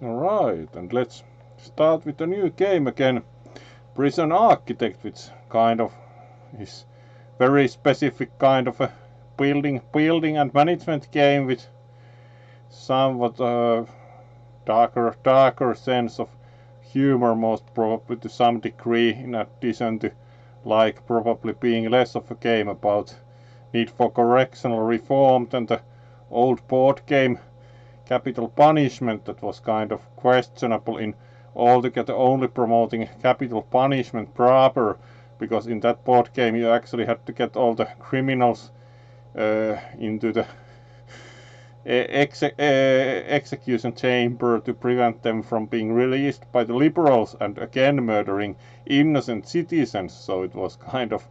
Alright, and let's start with a new game again. Prison Architect, which kind of is very specific kind of a building and management game with somewhat darker sense of humor, most probably to some degree, in addition to like probably being less of a game about need for correctional reform than the old board game Capital Punishment that was kind of questionable in altogether only promoting capital punishment proper, because in that board game you actually had to get all the criminals into the execution chamber to prevent them from being released by the liberals and again murdering innocent citizens. So it was kind of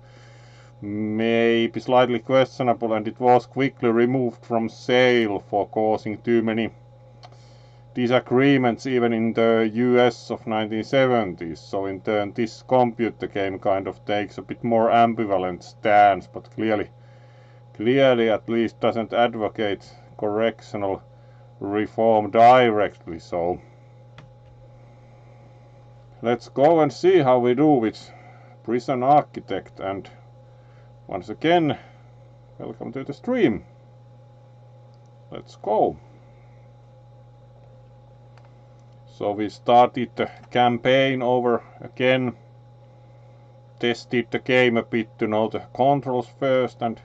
maybe slightly questionable, and it was quickly removed from sale for causing too many disagreements even in the US of 1970s. So in turn this computer game kind of takes a bit more ambivalent stance, but clearly at least doesn't advocate correctional reform directly. So let's go and see how we do with Prison Architect, and once again, welcome to the stream. Let's go. So we started the campaign over again, tested the game a bit to know the controls first, and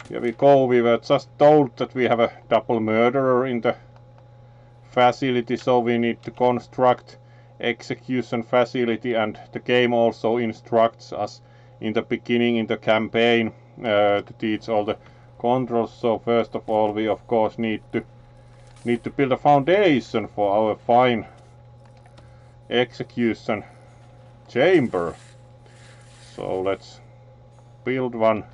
here we go. We were just told that we have a double murderer in the facility, so we need to construct execution facility, and the game also instructs us in the beginning in the campaign to teach all the controls. So first of all we of course need to build a foundation for our fine execution chamber. So let's build one.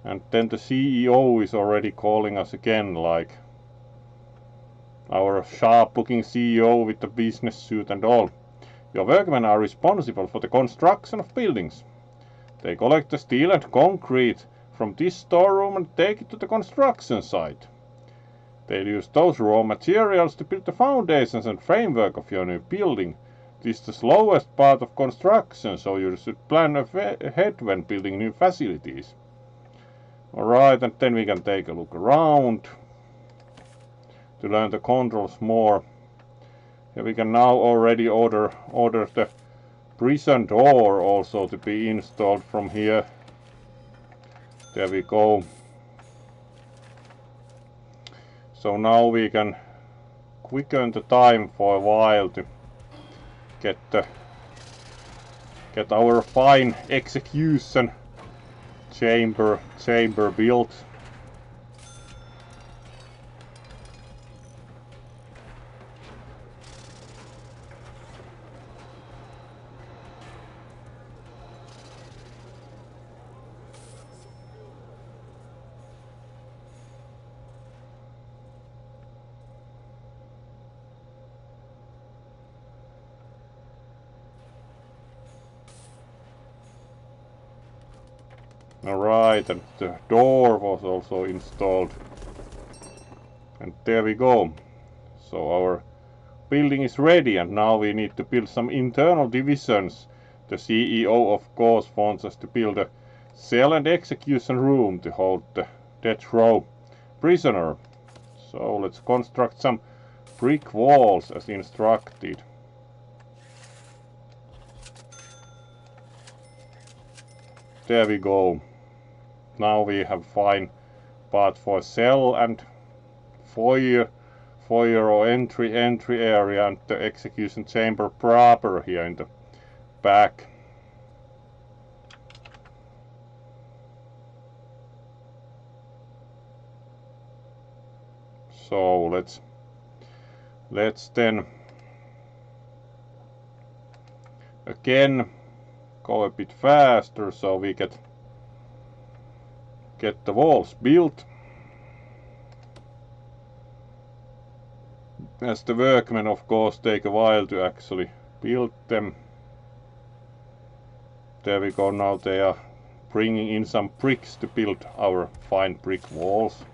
And then the CEO is already calling us again, like our sharp looking CEO with the business suit and all. Your workmen are responsible for the construction of buildings. They collect the steel and concrete from this storeroom and take it to the construction site. They'll use those raw materials to build the foundations and framework of your new building. This is the slowest part of construction, so you should plan ahead when building new facilities. Alright, and then we can take a look around to learn the controls more. Here we can now already order the prison door also to be installed from here. There we go. So now we can quicken the time for a while to get our fine execution chamber built. Alright, and the door was also installed. And there we go. So our building is ready, and now we need to build some internal divisions. The CEO of course wants us to build a cell and execution room to hold the death row prisoner. So let's construct some brick walls as instructed. There we go. Now we have fine part for cell and foyer or entry area, and the execution chamber proper here in the back. So let's then again go a bit faster so we get the walls built, as the workmen of course take a while to actually build them. There we go. Now they are bringing in some bricks to build our fine brick walls.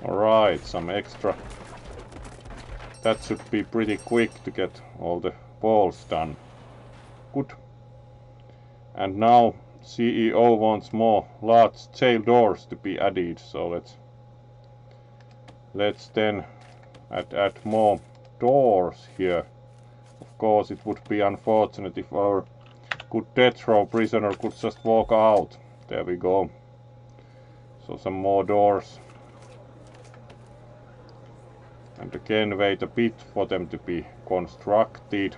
Alright, some extra. That should be pretty quick to get all the walls done. Good. And now CEO wants more large jail doors to be added, so let's then add more doors here. Of course, it would be unfortunate if our good death row prisoner could just walk out. There we go. So some more doors. And again wait a bit for them to be constructed.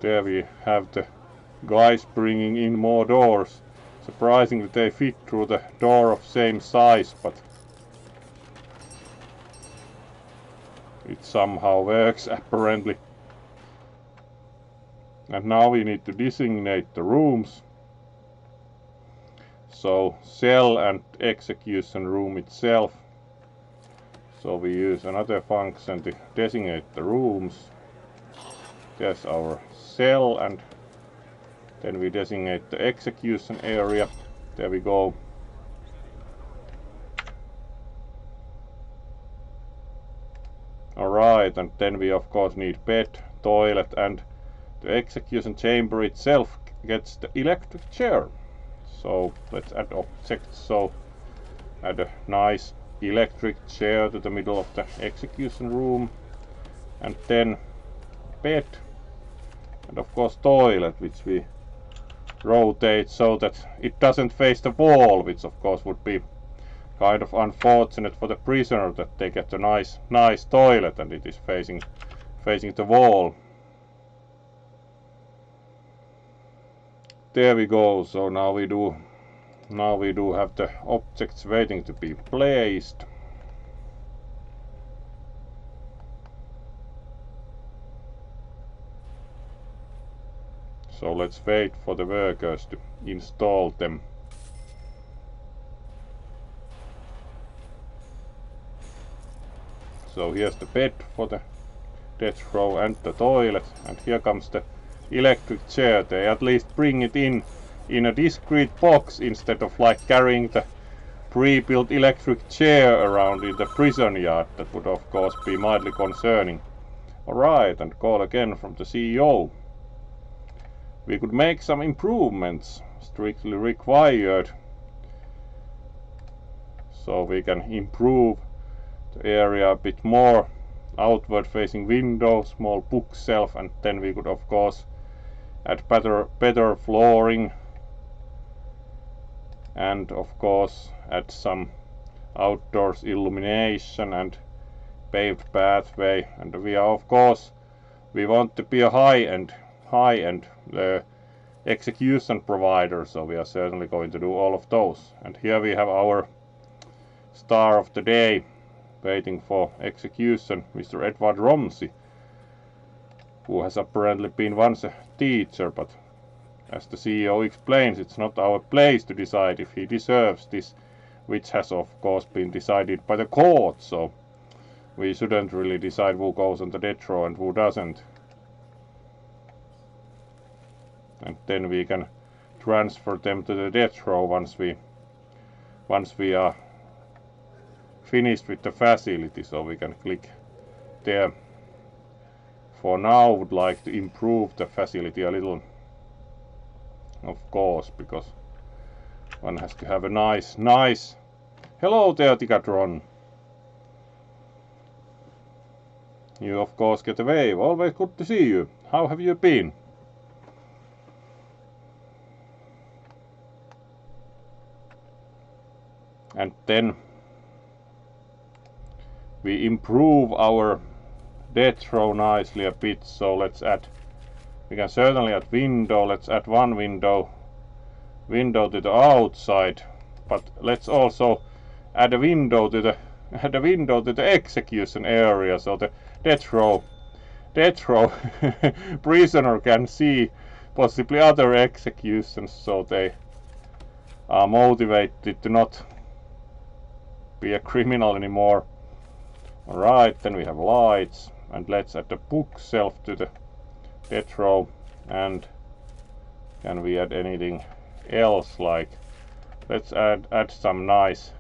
There we have the guys bringing in more doors. Surprisingly they fit through the door of same size, but it somehow works apparently. And now we need to designate the rooms. So cell and execution room itself. So we use another function to designate the rooms. There's our cell, and then we designate the execution area. There we go. Alright, and then we of course need bed, toilet, and the execution chamber itself gets the electric chair. So let's add objects. So add a nice electric chair to the middle of the execution room, and then bed, and of course toilet, which we rotate so that it doesn't face the wall, which of course would be kind of unfortunate for the prisoner, that they get a nice toilet and it is facing the wall. There we go. So now we do have the objects waiting to be placed. So let's wait for the workers to install them. So here's the bed for the death row and the toilet, and here comes the electric chair. They at least bring it in a discrete box instead of like carrying the pre-built electric chair around in the prison yard. That would of course be mildly concerning. Alright, and call again from the CEO. We could make some improvements, strictly required, so we can improve the area a bit more. Outward facing window, small bookshelf, and then we could of course add better flooring, and of course add some outdoors illumination and paved pathway. And we are of course, we want to be a high-end execution provider, so we are certainly going to do all of those. And here we have our star of the day waiting for execution, Mr. Edward Romsey, who has apparently been once a teacher, but as the CEO explains, it's not our place to decide if he deserves this, which has of course been decided by the court, so we shouldn't really decide who goes on the death row and who doesn't. And then we can transfer them to the death row once we are finished with the facility, so we can click there. For now, would like to improve the facility a little, of course, because one has to have a nice. Hello there, Tigatron. You of course get a wave. Always good to see you. How have you been? And then we improve our death row nicely a bit, so let's add, we can certainly add window. Let's add one window to the outside, but let's also add a window to the execution area, so the death row prisoner can see possibly other executions, so they are motivated to not be a criminal anymore. Alright, then we have lights, and let's add the bookshelf to the death row. And can we add anything else? Like, let's add some nice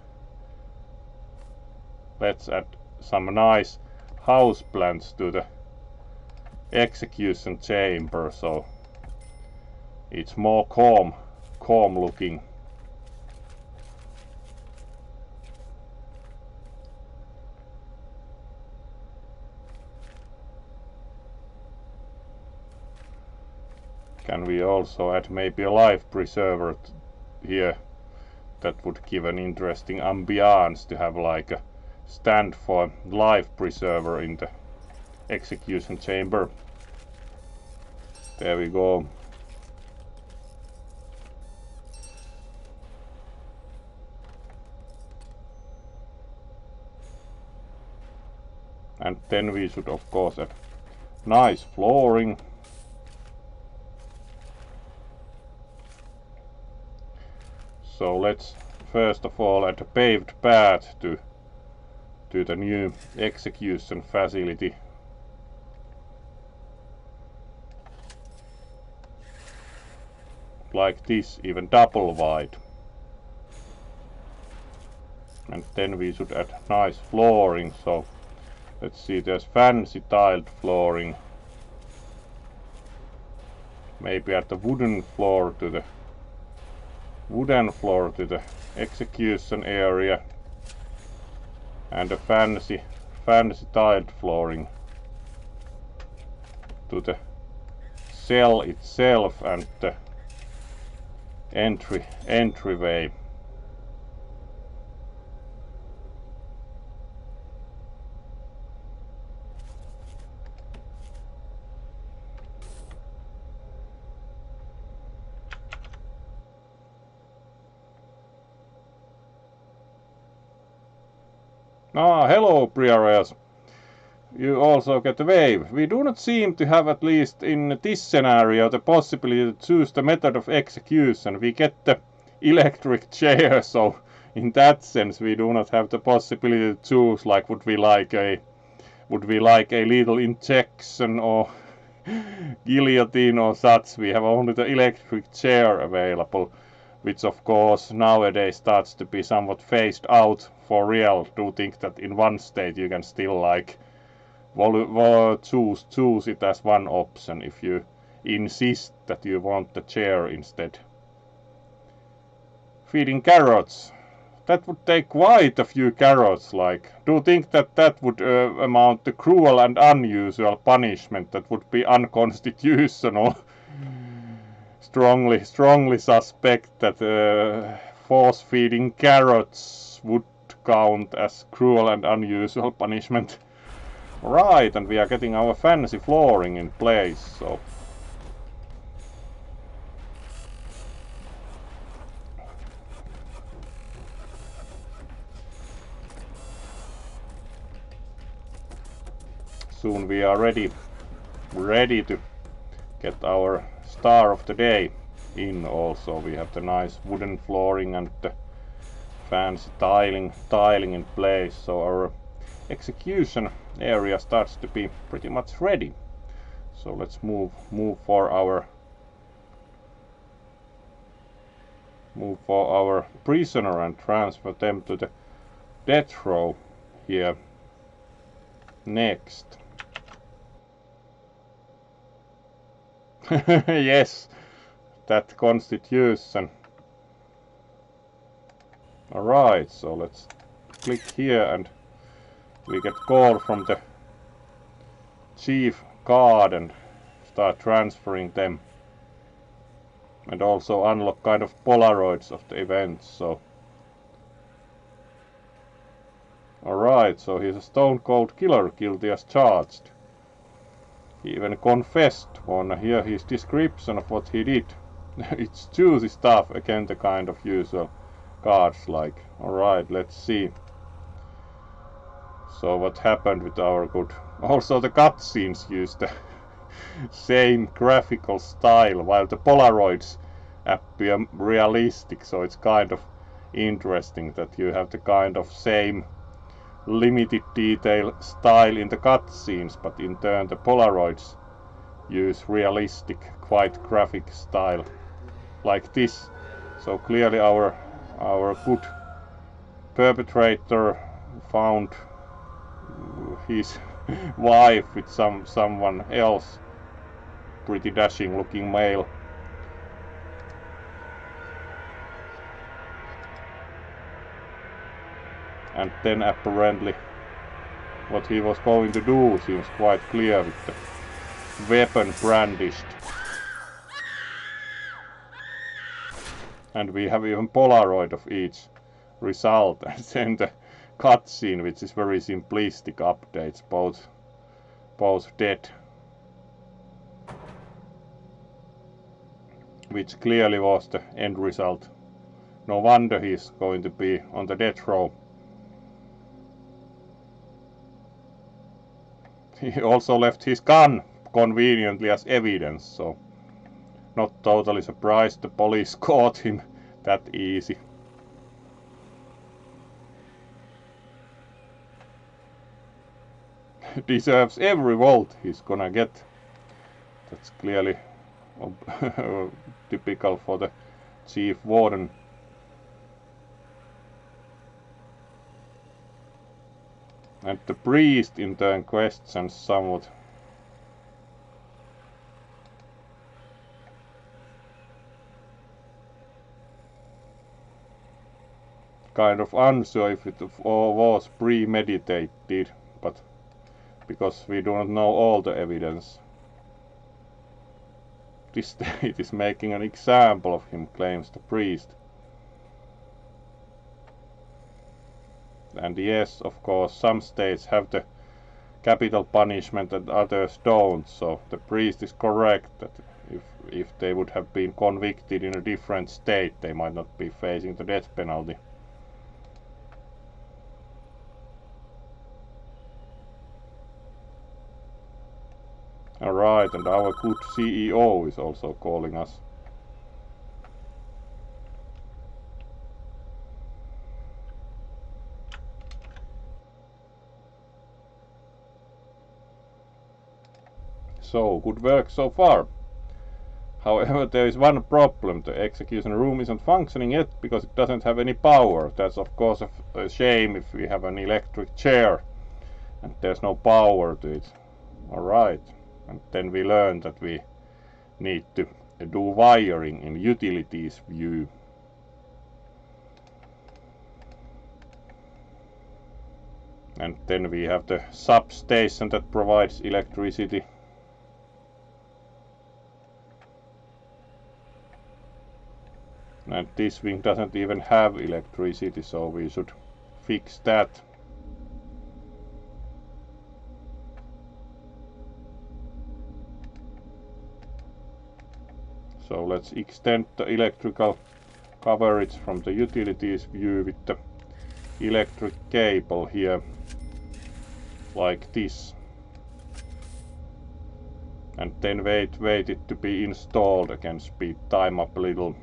house plants to the execution chamber, so it's more calm looking. Can we also add maybe a life preserver here? That would give an interesting ambiance to have like a stand for life preserver in the execution chamber. There we go. And then we should of course add nice flooring. So let's first of all add a paved path to the new execution facility. Like this, even double wide. And then we should add nice flooring, so let's see, there's fancy tiled flooring. Maybe add the wooden floor to the execution area, and a fancy tiled flooring to the cell itself and the entryway. Hello, Priorias. You also get a wave. We do not seem to have, at least in this scenario, the possibility to choose the method of execution. We get the electric chair, so in that sense we do not have the possibility to choose, like, would we like a lethal injection or guillotine or such. We have only the electric chair available, which of course nowadays starts to be somewhat phased out for real. Do think that in one state you can still like choose it as one option if you insist that you want the chair instead. Feeding carrots. That would take quite a few carrots. Like, do you think that would amount to cruel and unusual punishment that would be unconstitutional? Strongly suspect that force feeding carrots would count as cruel and unusual punishment. Right, and we are getting our fancy flooring in place, so soon we are ready to get our star of the day in. Also we have the nice wooden flooring and the fancy tiling in place, so our execution area starts to be pretty much ready. So let's move for our prisoner and transfer them to the death row here next. Yes, that constitution. Alright, so let's click here and we get call from the chief guard and start transferring them, and also unlock kind of Polaroids of the events. So alright, so he's a stone cold killer, guilty as charged. He even confessed. Wanna hear his description of what he did? It's juicy stuff, again the kind of usual cards like. Alright, let's see. So what happened with our good... Also the cutscenes use the same graphical style, while the Polaroids appear realistic. So it's kind of interesting that you have the kind of same limited detail style in the cutscenes, but in turn the Polaroids use realistic, quite graphic style like this. So clearly our good perpetrator found his wife with someone else, pretty dashing looking male. And then apparently what he was going to do seems quite clear with the weapon brandished. And we have even Polaroid of each result, and then the cutscene, which is very simplistic updates, both dead, which clearly was the end result. No wonder he's going to be on the death row. He also left his gun conveniently as evidence, so not totally surprised the police caught him that easy. Deserves every vote he's gonna get. That's clearly typical for the chief warden. And the priest in turn questions somewhat. Kind of unsure if it was premeditated, but because we do not know all the evidence. This state is making an example of him, claims the priest. And yes, of course, some states have the capital punishment and others don't, so the priest is correct that if they would have been convicted in a different state, they might not be facing the death penalty. Alright, and our good CEO is also calling us. So, good work so far. However, there is one problem. The execution room isn't functioning yet because it doesn't have any power. That's of course a shame if we have an electric chair and there's no power to it. Alright. And then we learn that we need to do wiring in utilities view. And then we have the substation that provides electricity. And this wing doesn't even have electricity, so we should fix that. So let's extend the electrical coverage from the utilities view with the electric cable here, like this. And then wait it to be installed again, speed time up a little.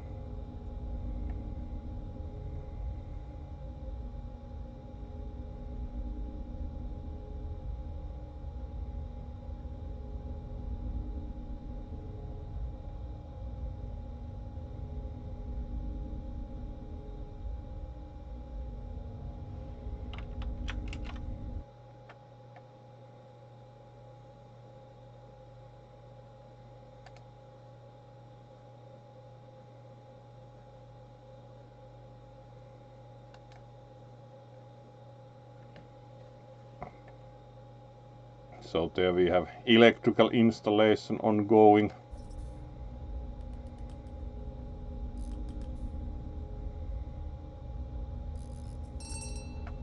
So there we have electrical installation ongoing.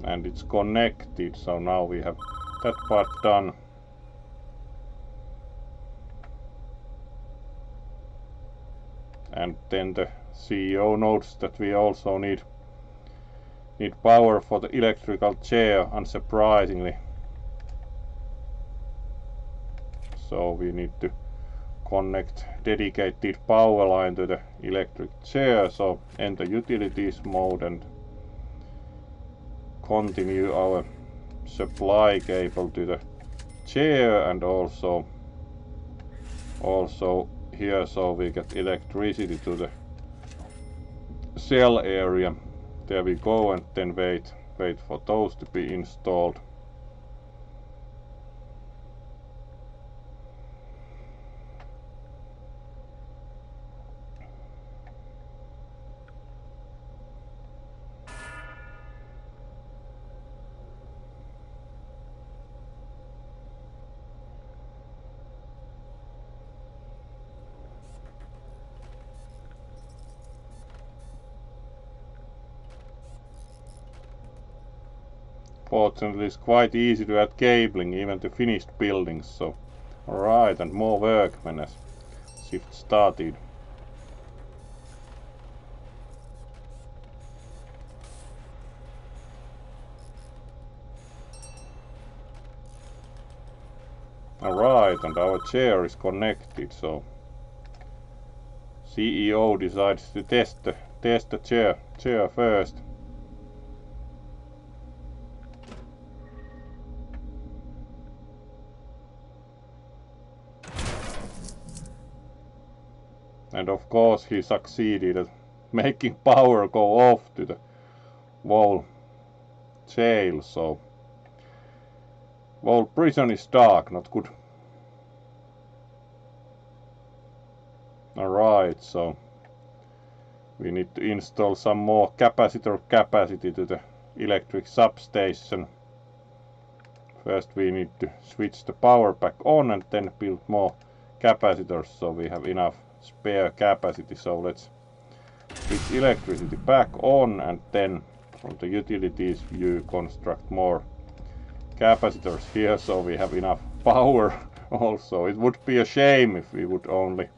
And it's connected, so now we have that part done. And then the CEO notes that we also need power for the electrical chair, unsurprisingly. So we need to connect dedicated power line to the electric chair, so enter utilities mode and continue our supply cable to the chair, and also here, so we get electricity to the cell area. There we go, and then wait for those to be installed. Fortunately, it's quite easy to add cabling even to finished buildings, so alright, and more workmen as shift started. Alright, and our chair is connected, so CEO decides to test the chair first. And of course he succeeded at making power go off to the whole jail, so whole prison is dark, not good. Alright, so we need to install some more capacitor capacity to the electric substation. First we need to switch the power back on and then build more capacitors, so we have enough spare capacity. So let's switch electricity back on, and then from the utilities view construct more capacitors here, so we have enough power. Also, it would be a shame if we would only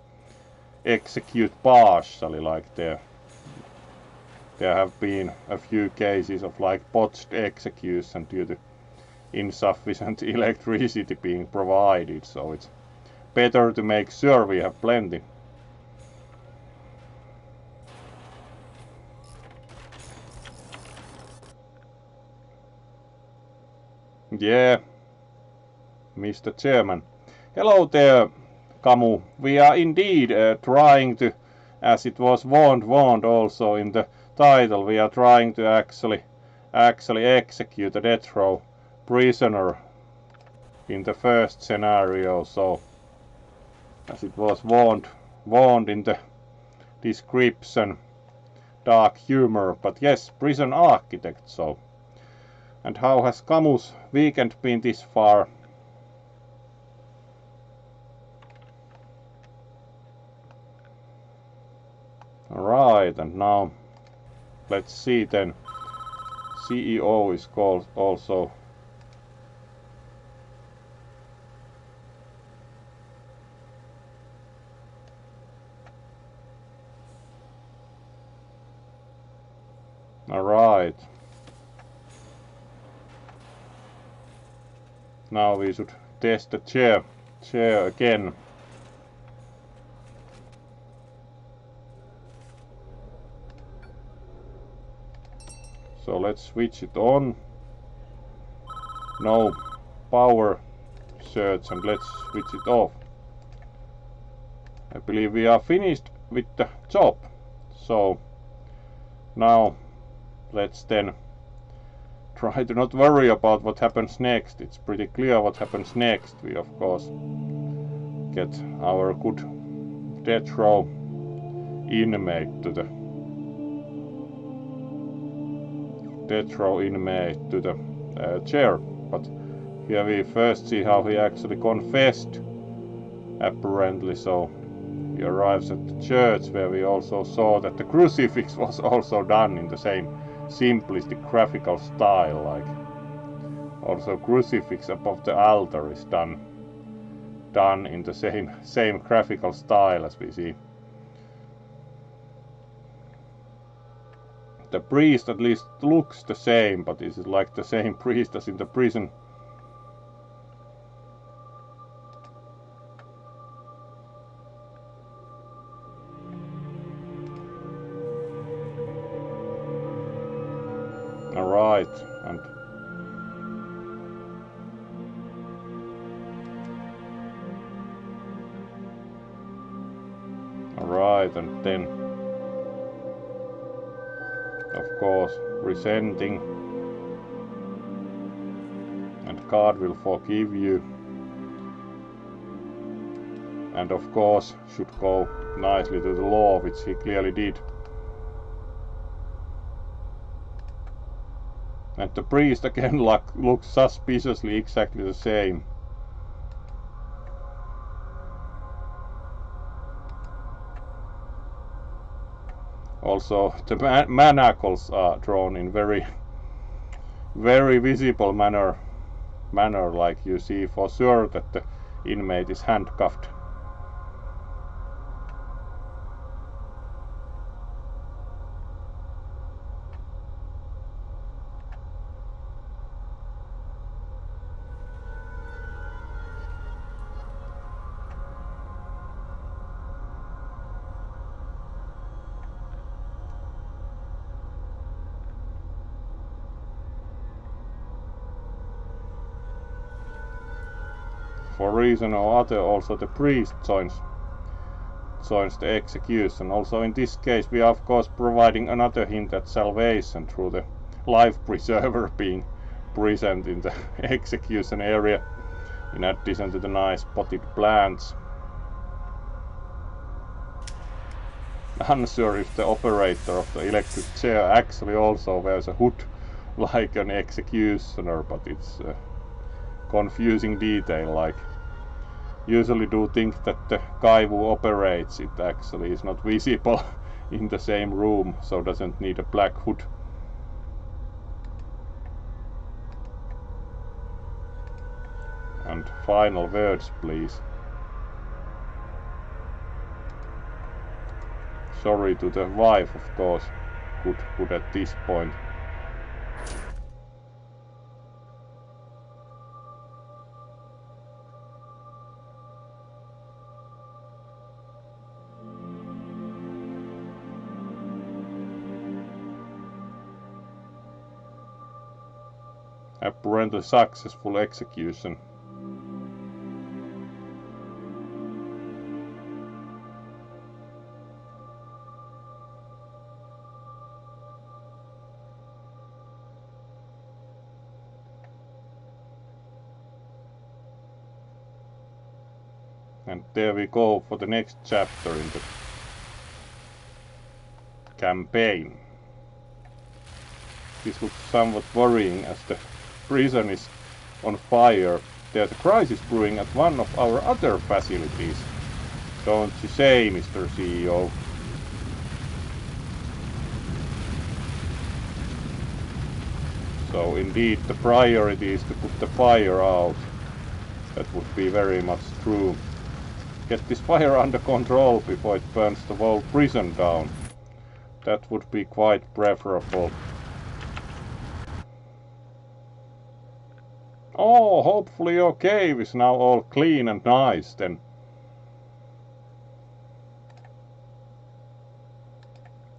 execute partially, like there have been a few cases of like botched execution due to insufficient electricity being provided, so it's better to make sure we have plenty. Yeah, Mr. Chairman. Hello there, Camus. We are indeed trying to, as it was warned also in the title, we are trying to actually execute a death row prisoner in the first scenario. So, as it was warned in the description, dark humor, but yes, prison architect. So, and how has Camus' weekend been this far? Alright, and now let's see then. CEO is called also. Alright. Now we should test the chair again. So let's switch it on. No power surge, and let's switch it off. I believe we are finished with the job. So now let's then try to not worry about what happens next. It's pretty clear what happens next. We of course get our good death row inmate to the chair. But here we first see how he actually confessed, apparently. So he arrives at the church, where we also saw that the crucifix was also done in the same simplistic graphical style, like also crucifix above the altar is done in the same graphical style as we see. The priest at least looks the same, but is it like the same priest as in the prison? Alright, and alright, and then of course resenting, and God will forgive you, and of course should go nicely to the law, which he clearly did. And the priest again looks suspiciously exactly the same. Also, the manacles are drawn in very visible manner, like you see for sure that the inmate is handcuffed. For reason or other, also the priest joins the execution. Also in this case we are of course providing another hint at salvation through the life preserver being present in the execution area, in addition to the nice potted plants. Unsure if the operator of the electric chair actually also wears a hood like an executioner, but it's confusing detail. Like, usually do think that the guy who operates it actually is not visible in the same room, so doesn't need a black hood. And final words, please. Sorry to the wife, of course, good at this point. Apparently successful execution. And there we go for the next chapter in the campaign. This looks somewhat worrying as the prison is on fire. There's a crisis brewing at one of our other facilities. Don't you say, Mr. CEO? So indeed the priority is to put the fire out. That would be very much true. Get this fire under control before it burns the whole prison down. That would be quite preferable. Oh, hopefully your cave is now all clean and nice then.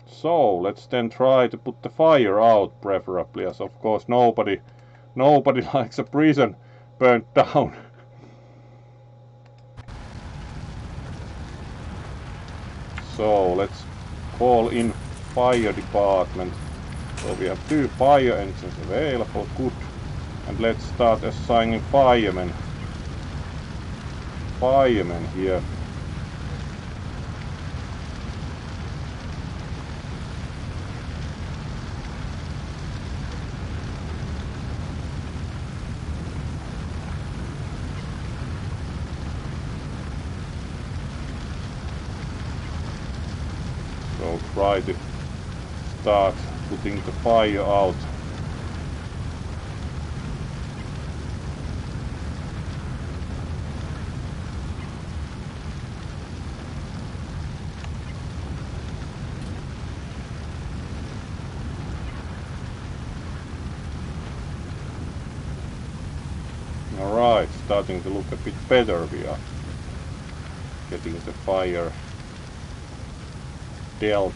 So let's then try to put the fire out, preferably, as of course nobody likes a prison burnt down. So let's call in fire department. So we have 2 fire engines available, good. And let's start assigning firemen here. So try to start putting the fire out. Alright, starting to look a bit better. We are getting the fire dealt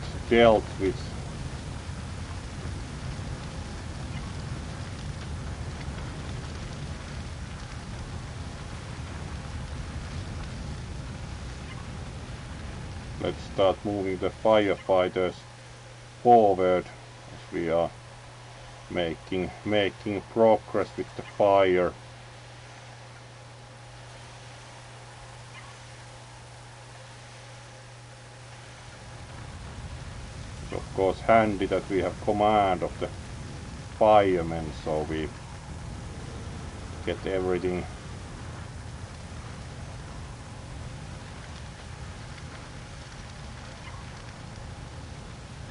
with. let's start moving the firefighters forward as we are making progress with the fire. It's of course handy that we have command of the firemen, so we get everything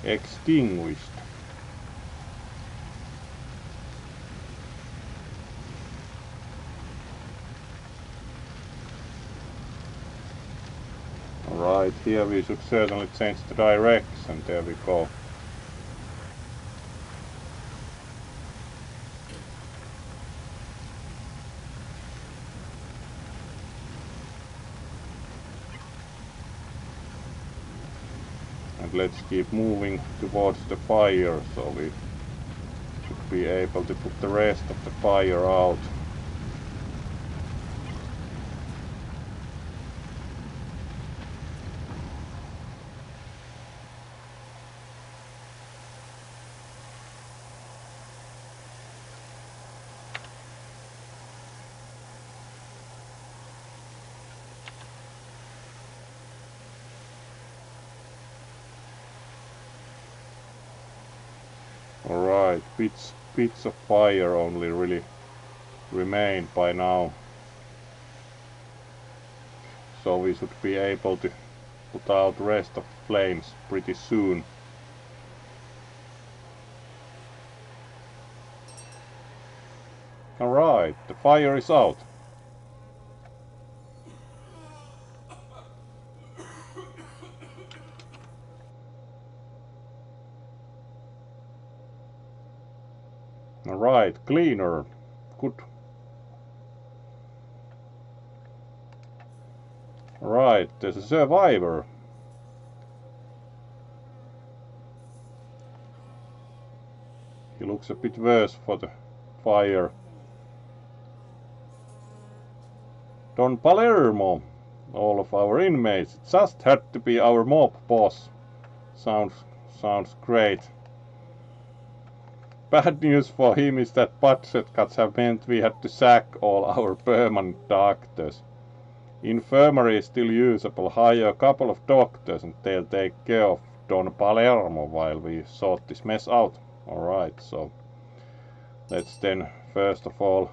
extinguished. Alright, here we should certainly change the direction. There we go. And let's keep moving towards the fire, so we should be able to put the rest of the fire out. Alright, bits of fire only really remain by now. So we should be able to put out the rest of the flames pretty soon. Alright, the fire is out. Alright, cleaner. Good. Alright, there's a survivor. He looks a bit worse for the fire. Don Palermo. All of our inmates. It just had to be our mob boss. Sounds great. Bad news for him is that budget cuts have meant we had to sack all our permanent doctors. Infirmary is still usable. Hire a couple of doctors and they'll take care of Don Palermo while we sort this mess out. Alright, so let's then first of all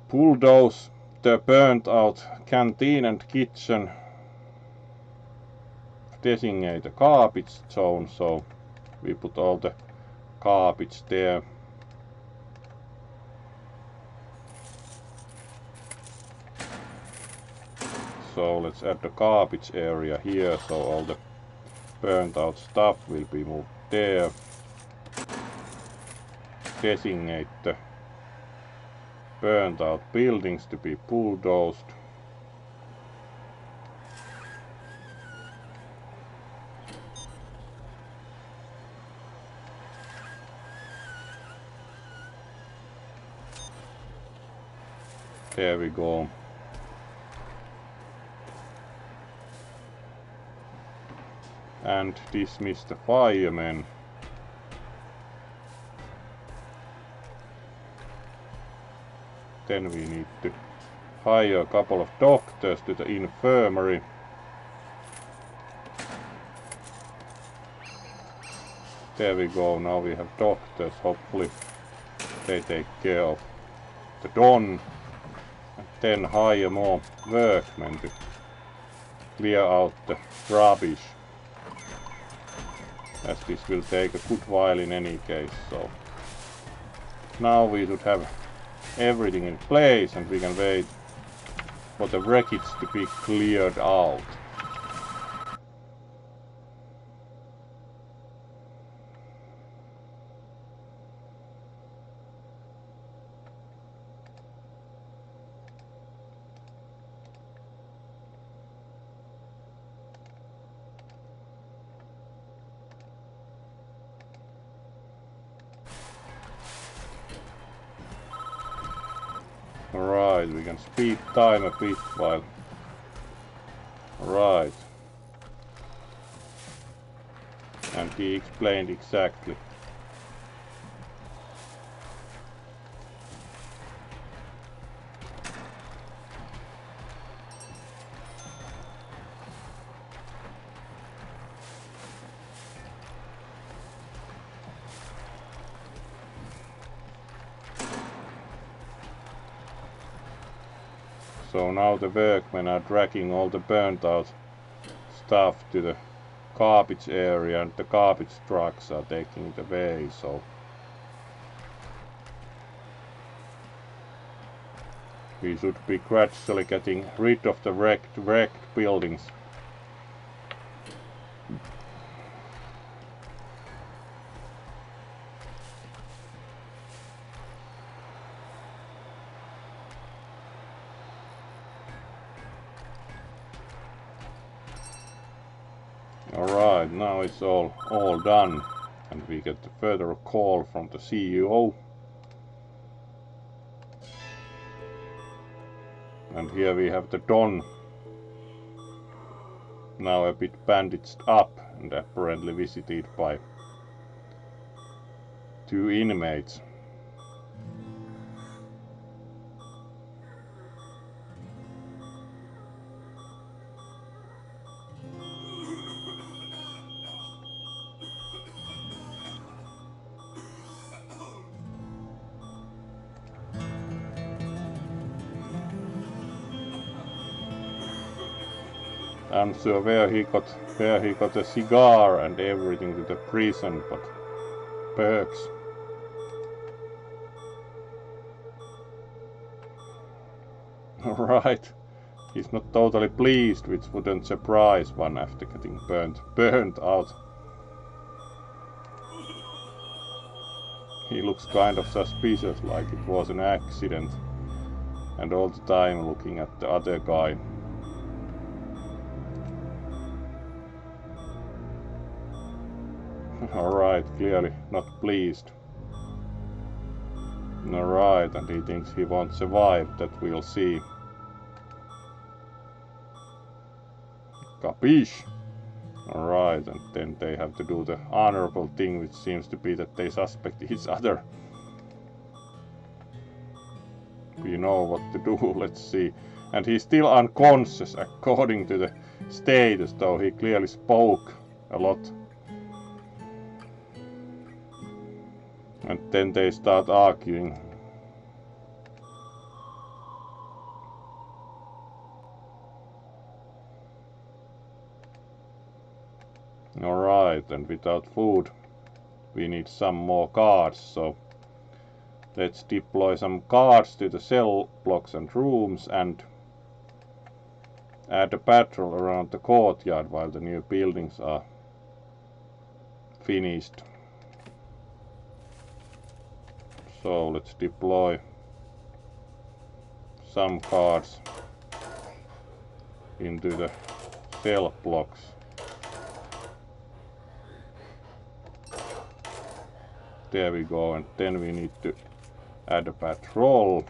bulldoze the burnt out canteen and kitchen. Designate a garbage zone, so we put all the garbage there. So let's add the garbage area here, so all the burnt out stuff will be moved there. Designate the burnt out buildings to be bulldozed. There we go. And dismiss the firemen. Then we need to hire a couple of doctors to the infirmary. There we go, now we have doctors. Hopefully they take care of the Don. And then hire more workmen to clear out the rubbish, as this will take a good while in any case. So now we should have everything in place and we can wait for the wreckage to be cleared out. Alright, we can speed time a bit while Right. And he explained exactly. So now the workmen are dragging all the burnt out stuff to the garbage area, and the garbage trucks are taking it away, so we should be gradually getting rid of the wrecked buildings. Alright, now it's all done, and we get a further call from the CEO. And here we have the Don, now a bit bandaged up and apparently visited by 2 inmates. I'm sure where he got a cigar and everything to the prison, but perks. Alright, he's not totally pleased, which wouldn't surprise one after getting burnt out. He looks kind of suspicious, like it was an accident, and all the time looking at the other guy. Alright, clearly not pleased. Alright, and he thinks he won't survive, that we'll see. Capiche? Alright, and then they have to do the honorable thing, which seems to be that they suspect each other. We know what to do, let's see. And he's still unconscious according to the status, though he clearly spoke a lot. And then they start arguing. Alright, and without food we need some more guards, so let's deploy some guards to the cell blocks and rooms and add a patrol around the courtyard while the new buildings are finished. So let's deploy some guards into the cell blocks. There we go, and then we need to add a patrol.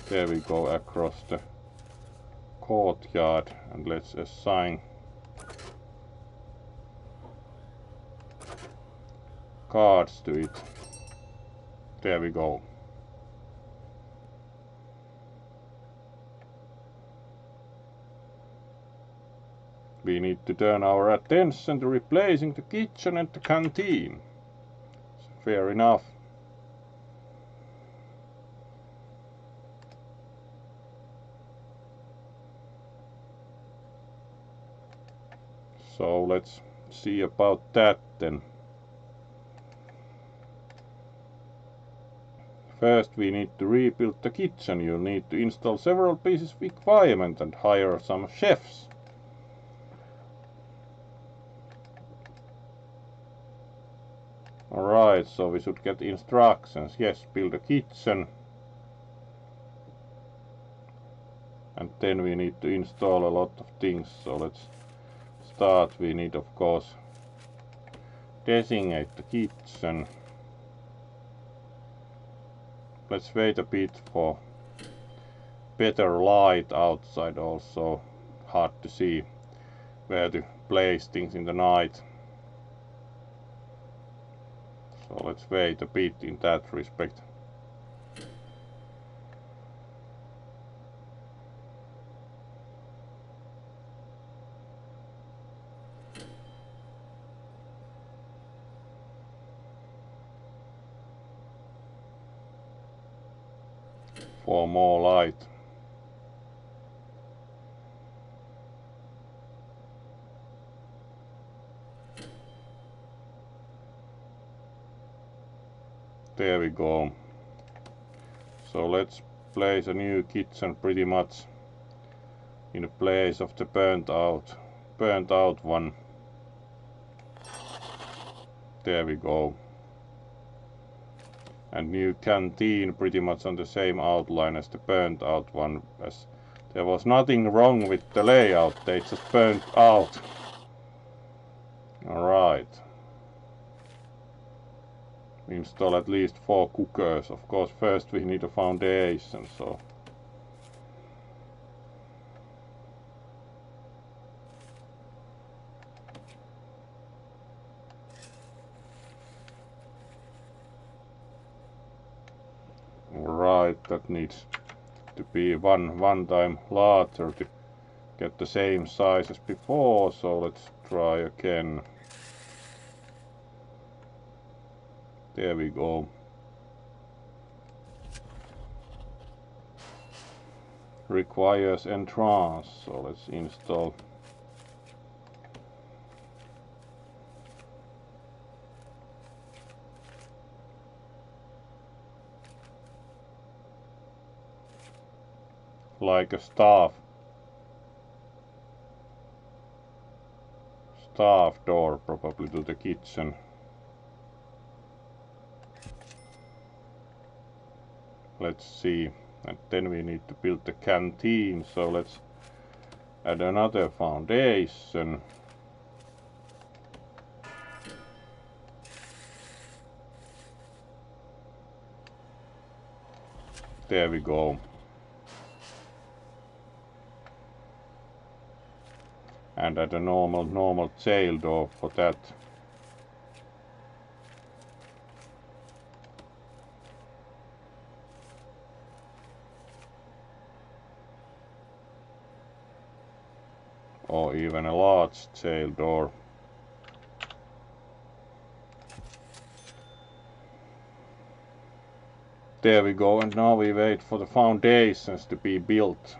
There we go, across the courtyard, and let's assign guards to it. There we go. We need to turn our attention to replacing the kitchen and the canteen. Fair enough. So let's see about that then. First we need to rebuild the kitchen. You'll need to install several pieces of equipment and hire some chefs. Alright, so we should get instructions. Yes, build a kitchen. And then we need to install a lot of things. So let's start. We need, of course, designate the kitchen. let's wait a bit for better light outside. Also hard to see where to place things in the night. So let's wait a bit in that respect. For more light. There we go. So let's place a new kitchen pretty much in place of the burnt out one. There we go. And new canteen pretty much on the same outline as the burnt out one, as there was nothing wrong with the layout, they just burnt out. Alright. We install at least 4 cookers. Of course first we need a foundation, so right, that needs to be one time larger to get the same size as before, so let's try again. There we go. Requires entrance, so let's install like a staff door probably to the kitchen. Let's see. And then we need to build the canteen, so let's add another foundation. There we go. And add a normal jail door for that. Or even a large jail door. There we go, and now we wait for the foundations to be built.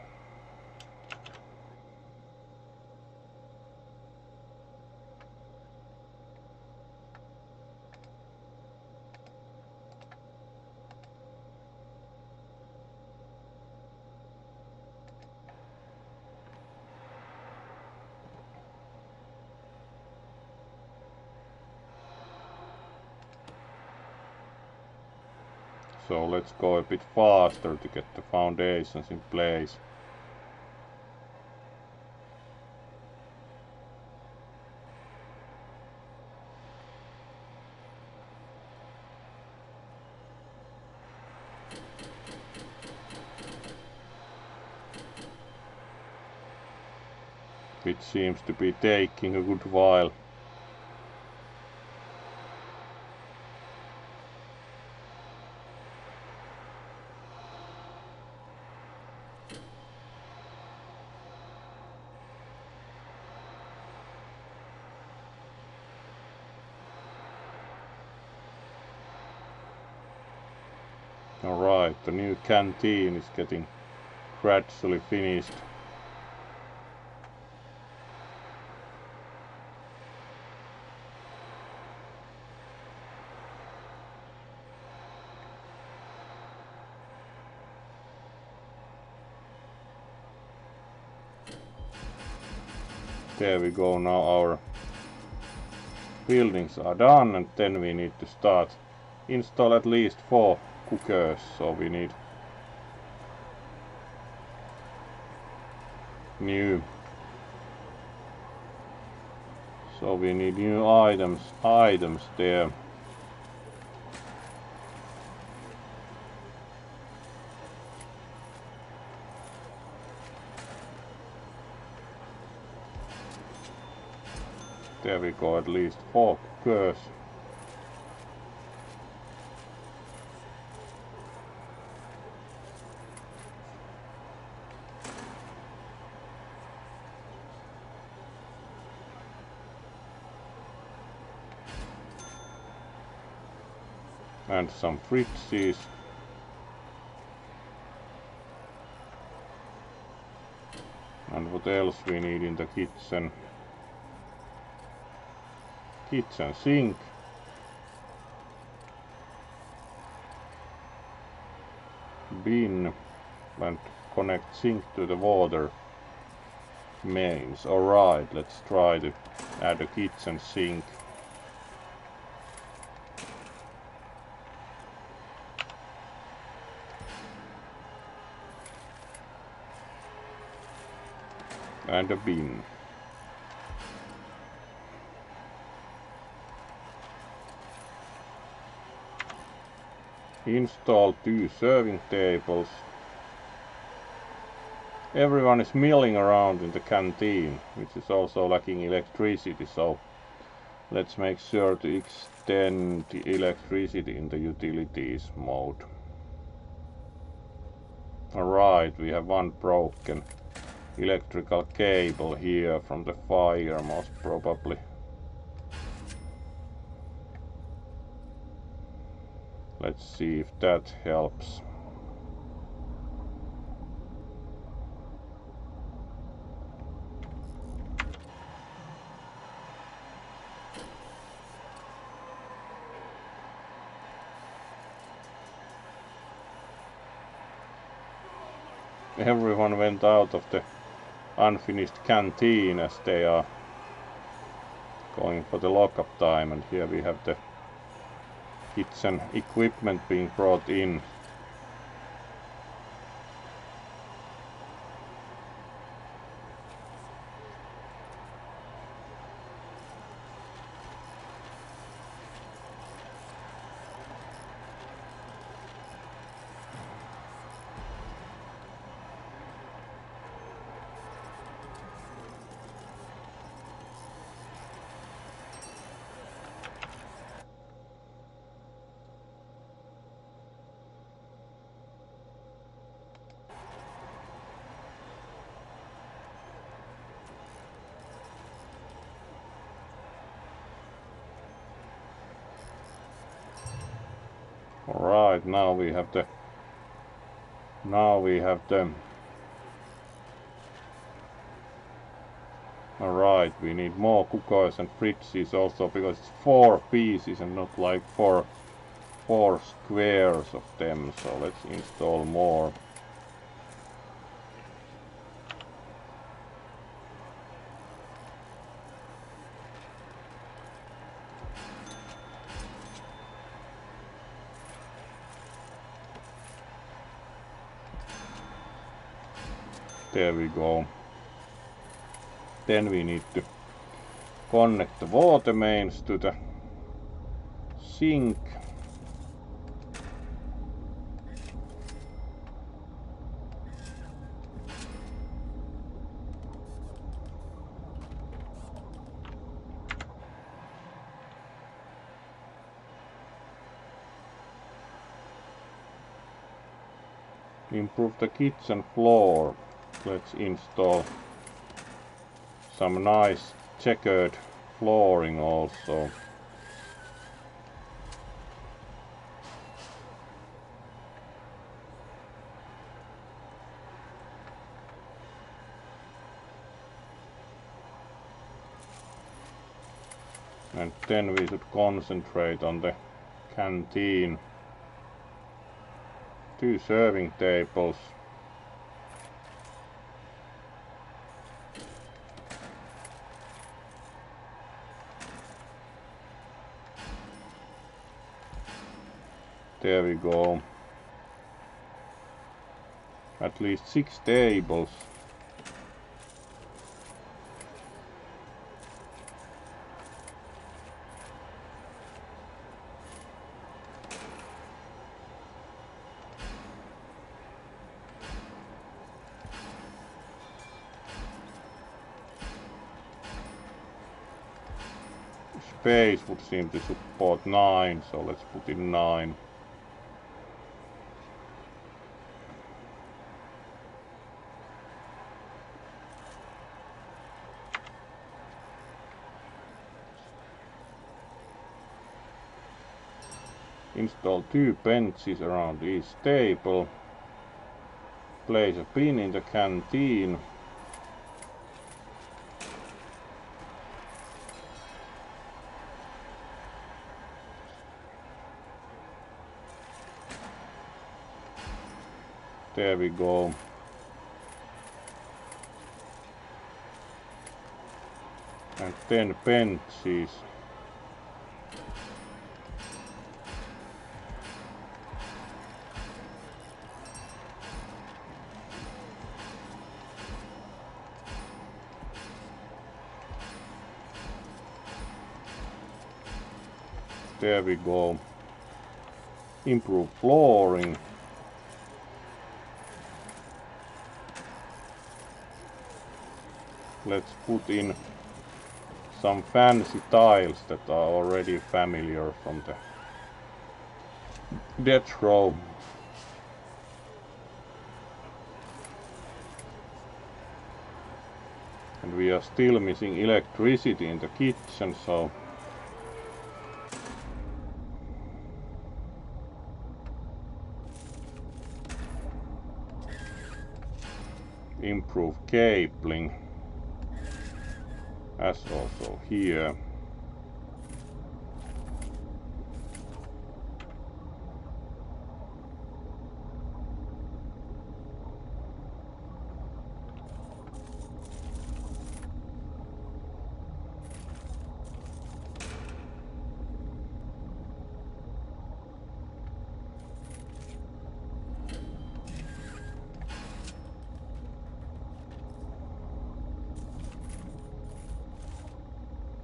So let's go a bit faster to get the foundations in place. Which seems to be taking a good while. Alright, the new canteen is getting gradually finished. There we go, now our buildings are done, and then we need to start install at least 4 cookers, so we need new items there. There we go, at least 4 cookers. And some fridges. And what else we need in the kitchen? Kitchen sink. Bin. And connect sink to the water mains. Alright, let's try to add a kitchen sink. And a bin. Install 2 serving tables. Everyone is milling around in the canteen, which is also lacking electricity, so let's make sure to extend the electricity in the utilities mode. Alright, we have one broken electrical cable here from the fire, most probably. Let's see if that helps. Everyone went out of the unfinished canteen as they are going for the lockup time, and here we have the kitchen equipment being brought in. Alright, now we have the alright, we need more cookers and fridges also, because it's 4 pieces and not like 4 squares of them, so let's install more. There we go. Then we need to connect the water mains to the sink. Improve the kitchen floor. Let's install some nice checkered flooring also. And then we should concentrate on the canteen. 2 serving tables. There we go. At least 6 tables. base would seem to support 9, so let's put in 9. Install 2 benches around each table. Place a pin in the canteen. There we go. And 10 benches. There we go. Improve flooring. Let's put in some fancy tiles that are already familiar from the death row. And we are still missing electricity in the kitchen, so improve cabling, as also here.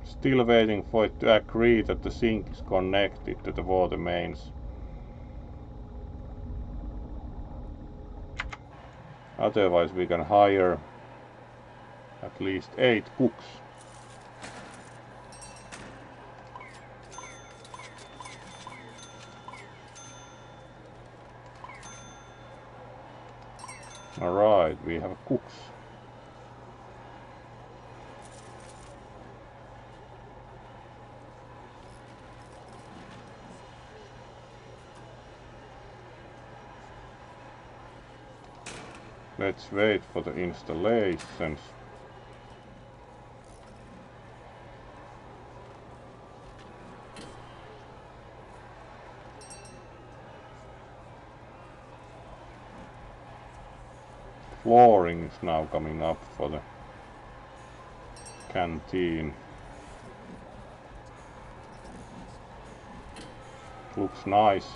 Still waiting for it to agree that the sink is connected to the water mains. Otherwise we can hire at least 8 cooks. Alright, we have cooks. Let's wait for the installations. Flooring is now coming up for the canteen. Looks nice.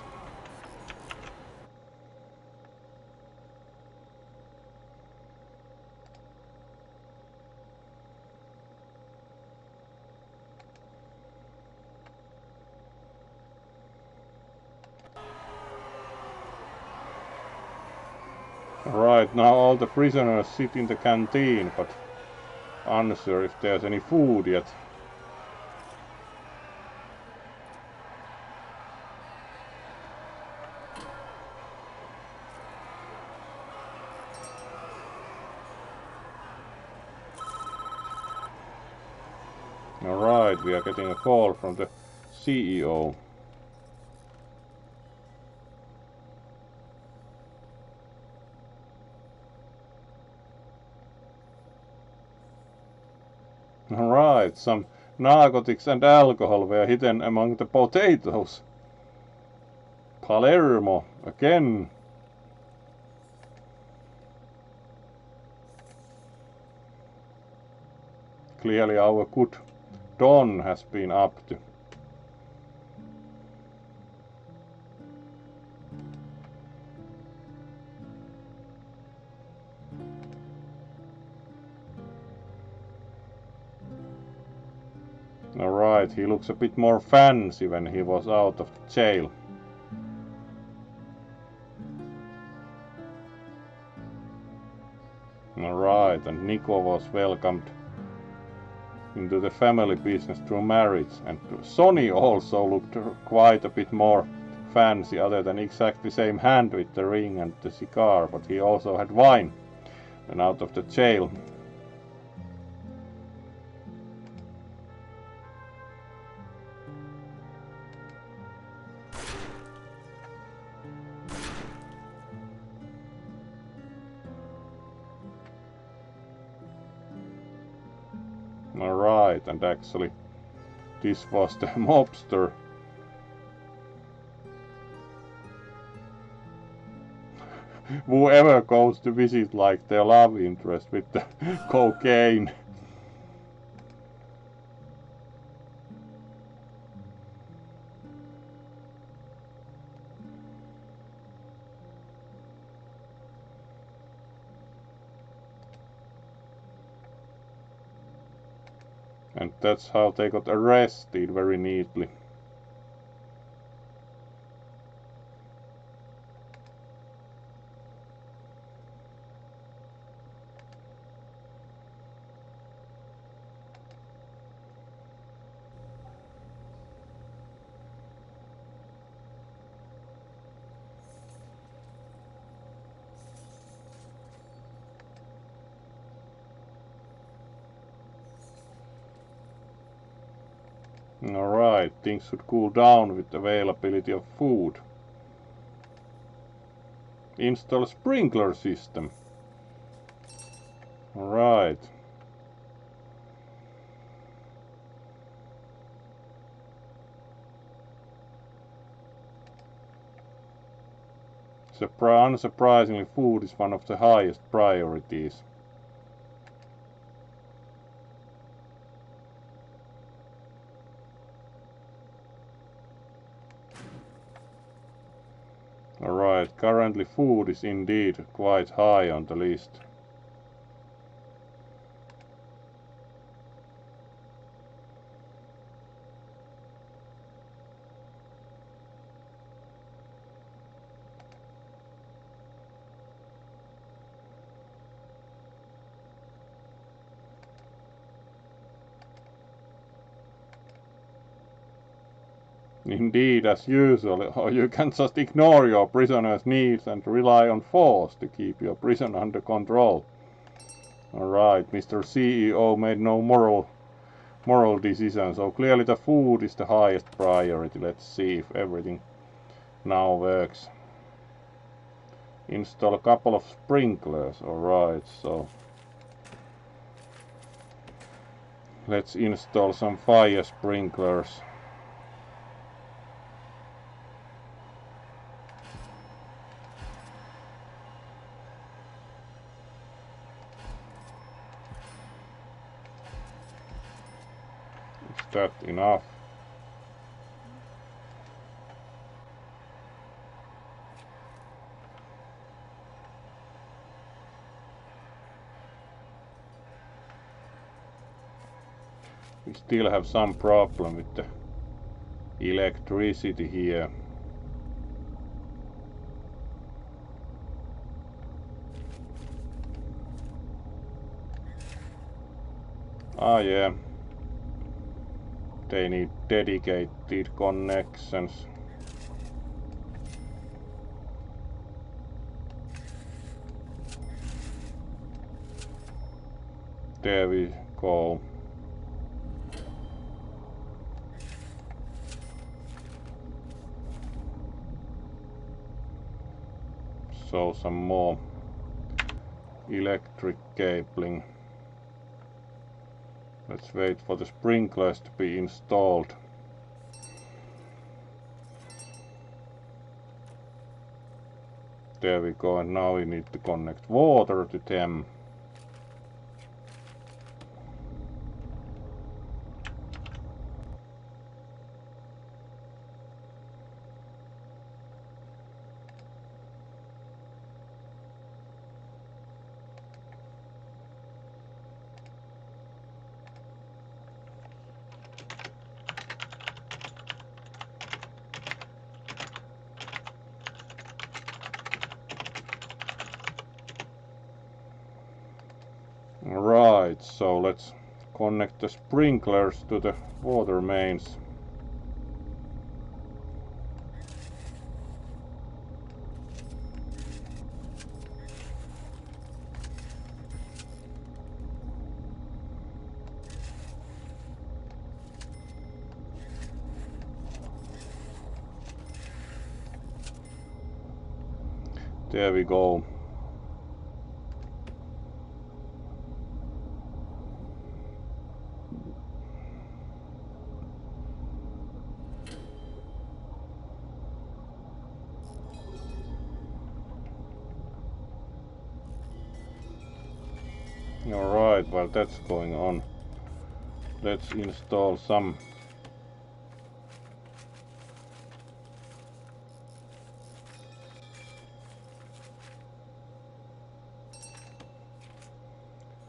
Right, now all the prisoners sit in the canteen, but unsure if there's any food yet. Alright, we are getting a call from the CEO. Alright, some narcotics and alcohol were hidden among the potatoes. Palermo, again. Clearly our good Don has been up to. Alright, he looks a bit more fancy when he was out of jail. Alright, and Nico was welcomed into the family business through marriage, and Sonny also looked quite a bit more fancy, other than exactly same hand with the ring and the cigar, but he also had wine and out of the jail. Alright, and actually this was the mobster. Whoever goes to visit like their love interest with the cocaine. And that's how they got arrested very neatly. Alright, things should cool down with availability of food. Install sprinkler system. Alright. Unsurprisingly, food is one of the highest priorities. Alright, currently food is indeed quite high on the list. Indeed, as usual, or you can just ignore your prisoner's needs and rely on force to keep your prison under control. Alright, Mr. CEO made no moral decision, so clearly the food is the highest priority. Let's see if everything now works. Install a couple of sprinklers. Alright, so let's install some fire sprinklers. Is that enough? We still have some problem with the electricity here. Ah yeah, they need dedicated connections. There we go. So some more electric cabling. Let's wait for the sprinklers to be installed. There we go, and now we need to connect water to them. Right, so let's Connect the sprinklers to the water mains. There we go. Alright, while that's going on, let's install some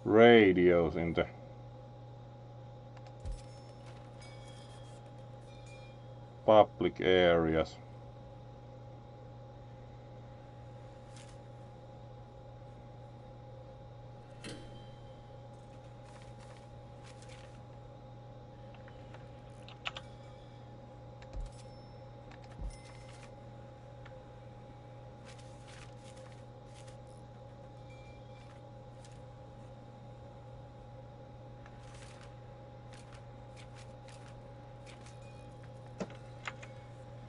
radios in the public areas.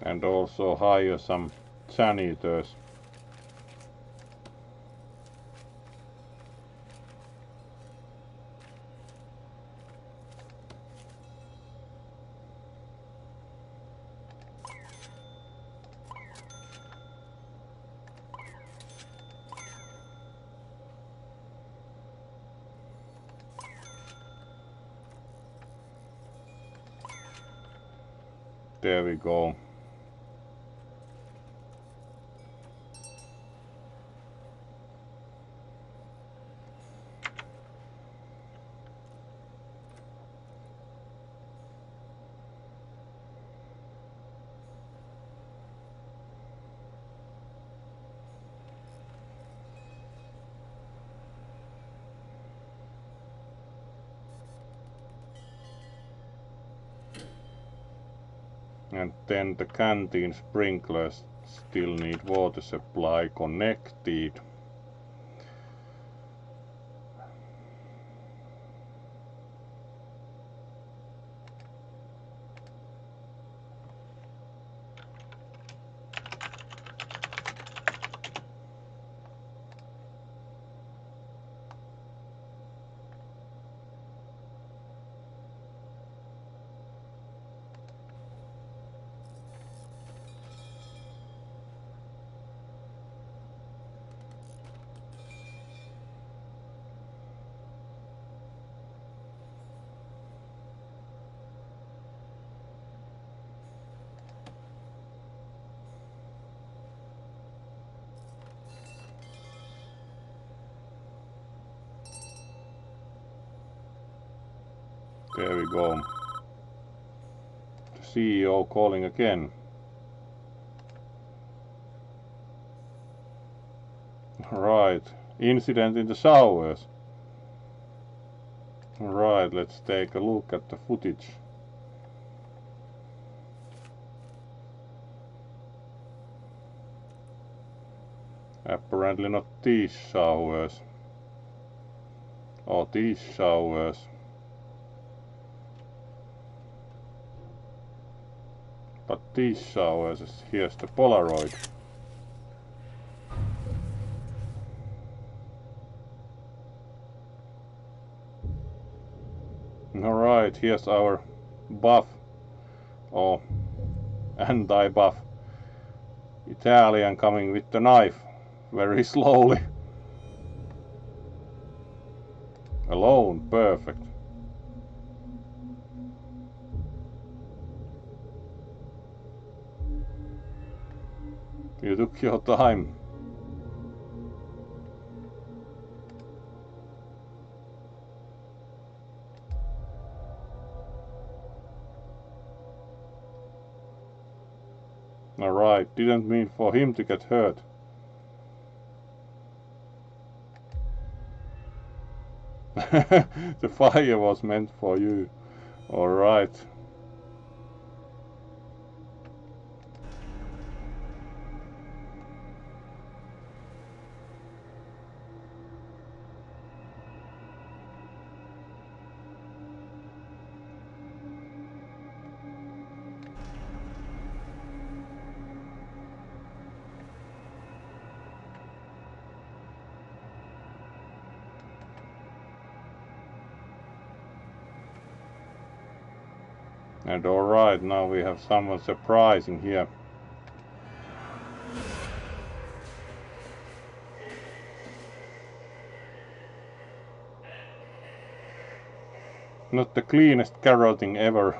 And also hire some janitors. There we go. And then the canteen sprinklers still need water supply connected. There we go. The CEO calling again. Right, incident in the showers. Right, let's take a look at the footage. Apparently not these showers. Or these showers. But these showers, here's the Polaroid. Alright, here's our buff, or anti-buff Italian coming with the knife, very slowly. Alone, perfect. You took your time. Alright, didn't mean for him to get hurt. The fire was meant for you. Alright. And alright, now we have someone surprising here. Not the cleanest carroting ever.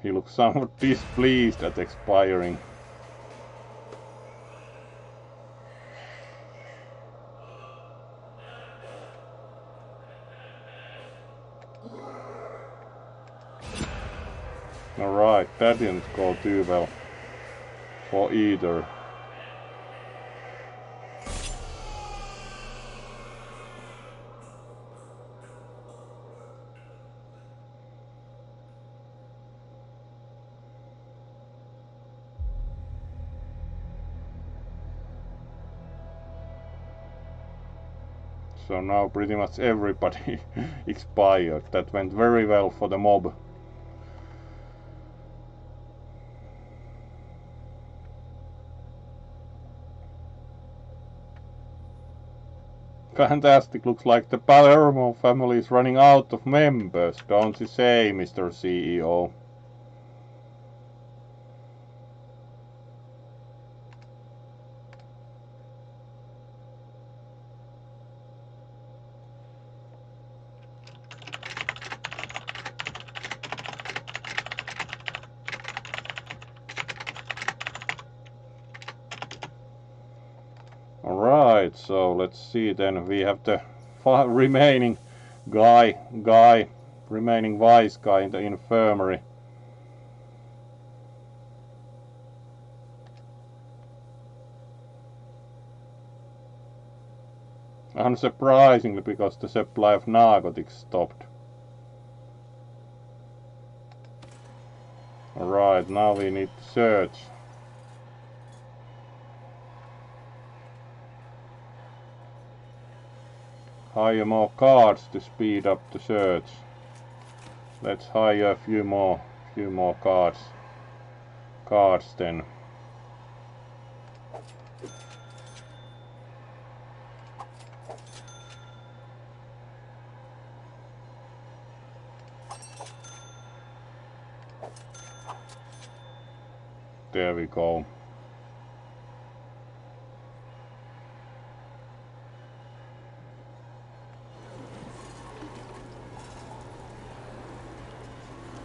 He looks somewhat displeased at expiring. Alright, that didn't go too well for either. So now pretty much everybody expired. That went very well for the mob. Fantastic, looks like the Palermo family is running out of members, don't you say, Mr. CEO? Alright, so let's see then. We have the remaining remaining wise guy in the infirmary. Unsurprisingly, because the supply of narcotics stopped. Alright, now we need to search. Hire more cards to speed up the search. Let's hire a few more cards then. There we go.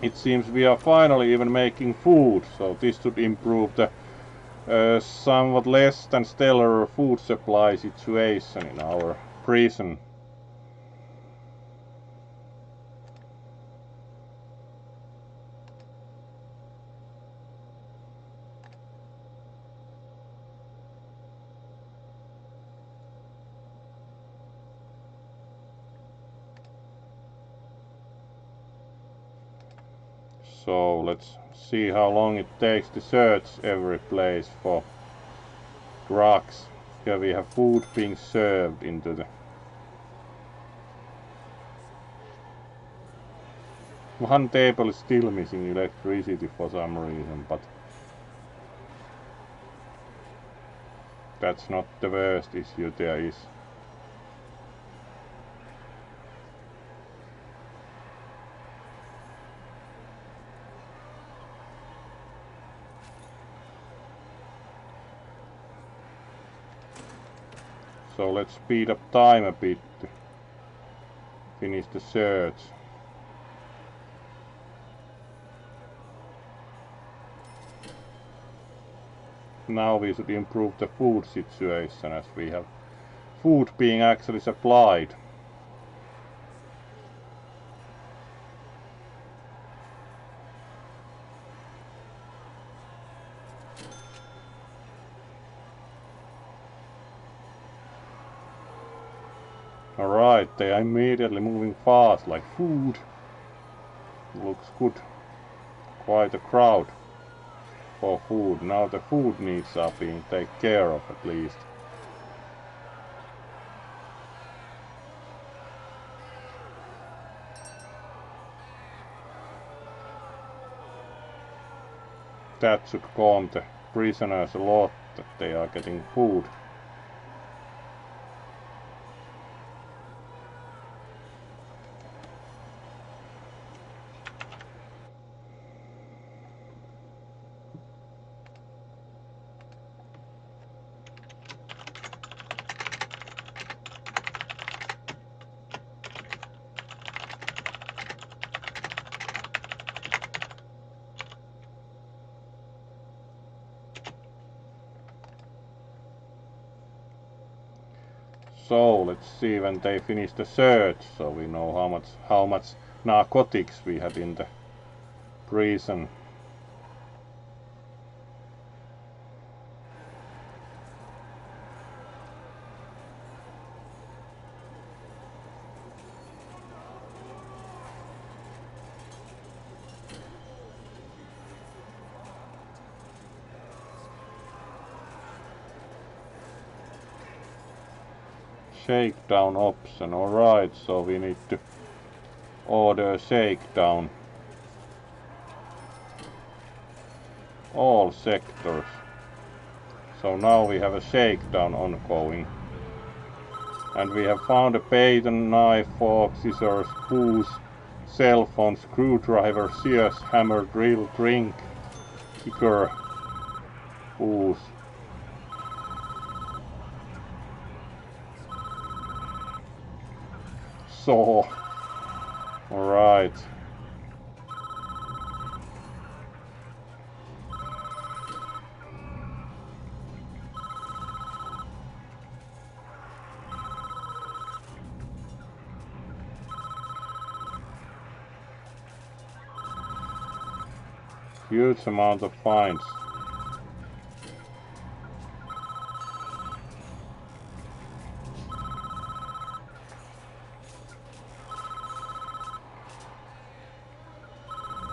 It seems we are finally even making food, so this should improve the somewhat less than stellar food supply situation in our prison. So let's see how long it takes to search every place for drugs. Here we have food being served into the... One table is still missing electricity for some reason, but that's not the worst issue there is. So let's speed up time a bit to finish the search. Now we should improve the food situation as we have food being actually supplied. Alright, they are immediately moving fast, like food. Looks good. Quite a crowd for food. Now the food needs are being taken care of at least. That should calm the prisoners a lot, that they are getting food. So let's see when they finish the search, so we know how much narcotics we had in the prison. Shakedown option, alright, so we need to order shakedown. All sectors. So now we have a shakedown ongoing. And we have found a baton, knife, fork, scissors, booze, cell phone, screwdriver, shears, hammer, drill, drink, kicker, booze. Saw. Alright. Huge amount of finds.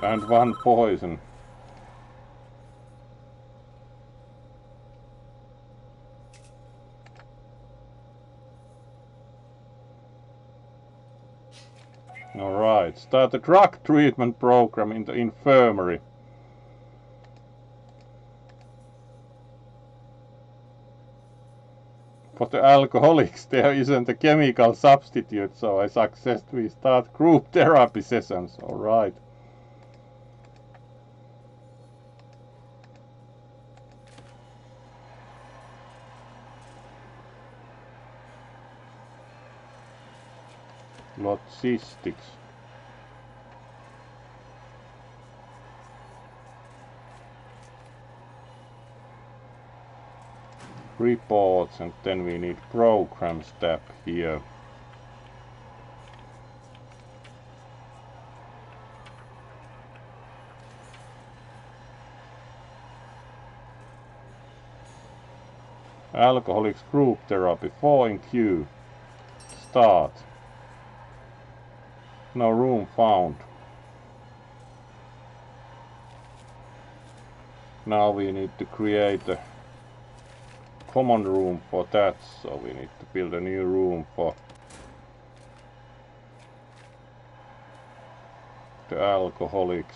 And one poison. Alright, start the drug treatment program in the infirmary. For the alcoholics there isn't a chemical substitute, so I successfully start group therapy sessions. Alright. Logistics. Reports, and then we need programs tab here. Alcoholics group therapy 4 in queue. Start. No room found. Now we need to create a common room for that, so we need to build a new room for the alcoholics.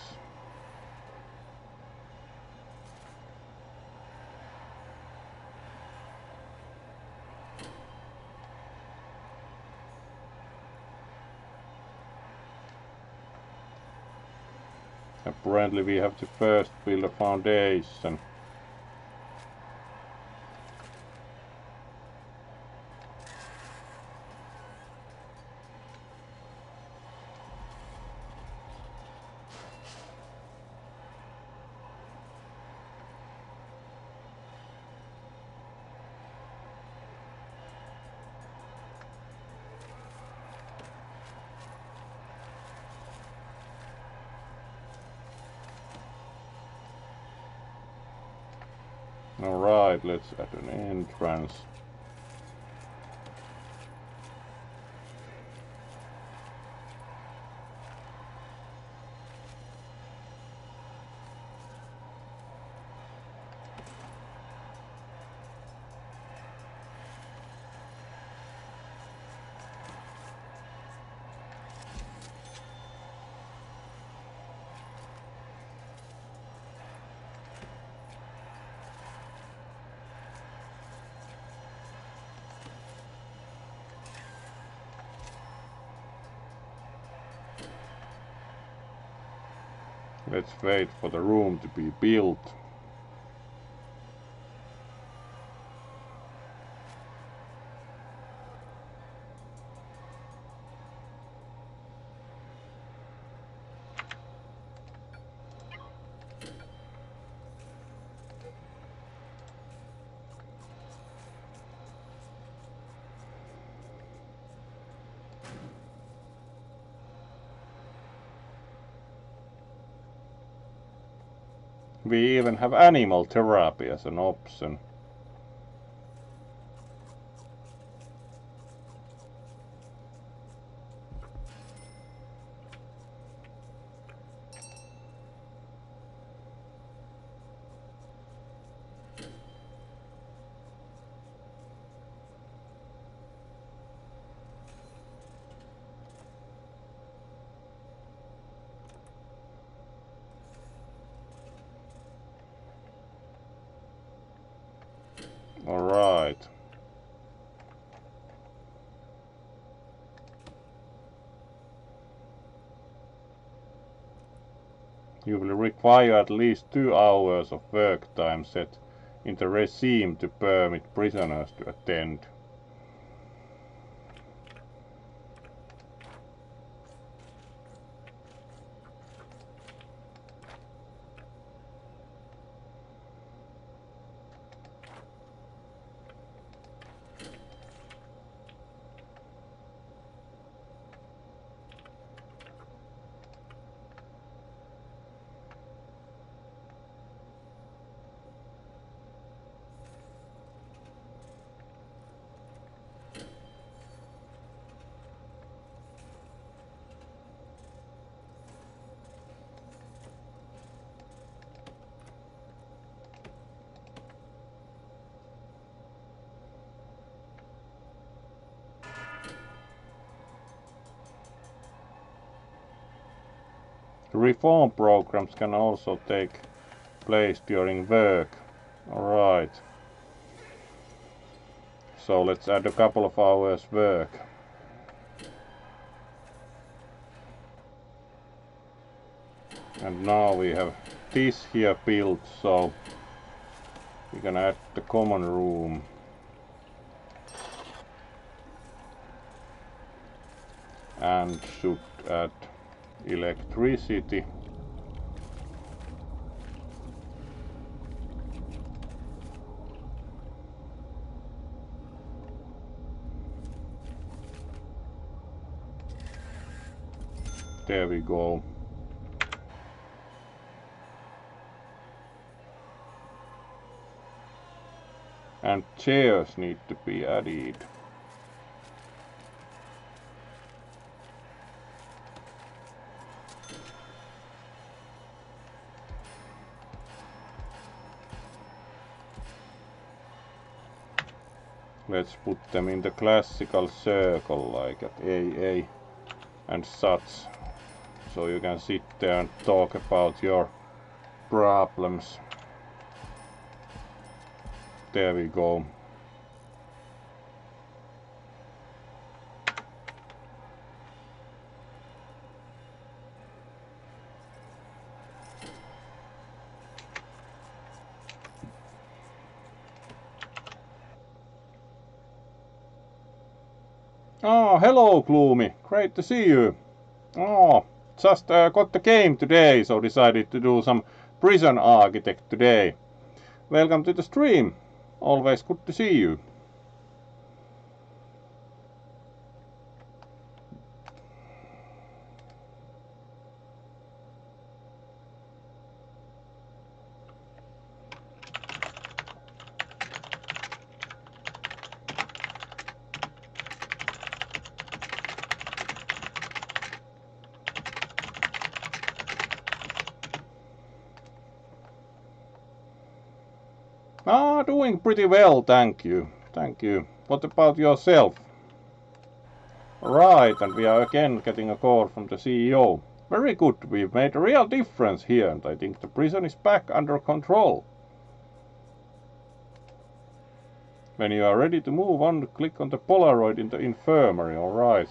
Apparently we have to first build a foundation. Alright, let's add an entrance. Let's wait for the room to be built. We even have animal therapy as an option. Alright. You will require at least 2 hours of work time set in the regime to permit prisoners to attend. The reform programs can also take place during work. Alright. So let's add a couple of hours work. And now we have this here built, so we can add the common room. And should add electricity. There we go. And chairs need to be added. Let's put them in the classical circle like at AA and such. So you can sit there and talk about your problems. There we go. Oh, hello Gloomy, great to see you. Oh, just got the game today, so decided to do some prison architect today. Welcome to the stream, always good to see you. Doing pretty well, thank you. Thank you. What about yourself? Right, and we are again getting a call from the CEO. Very good, we've made a real difference here, and I think the prison is back under control. When you are ready to move on, click on the Polaroid in the infirmary, alright.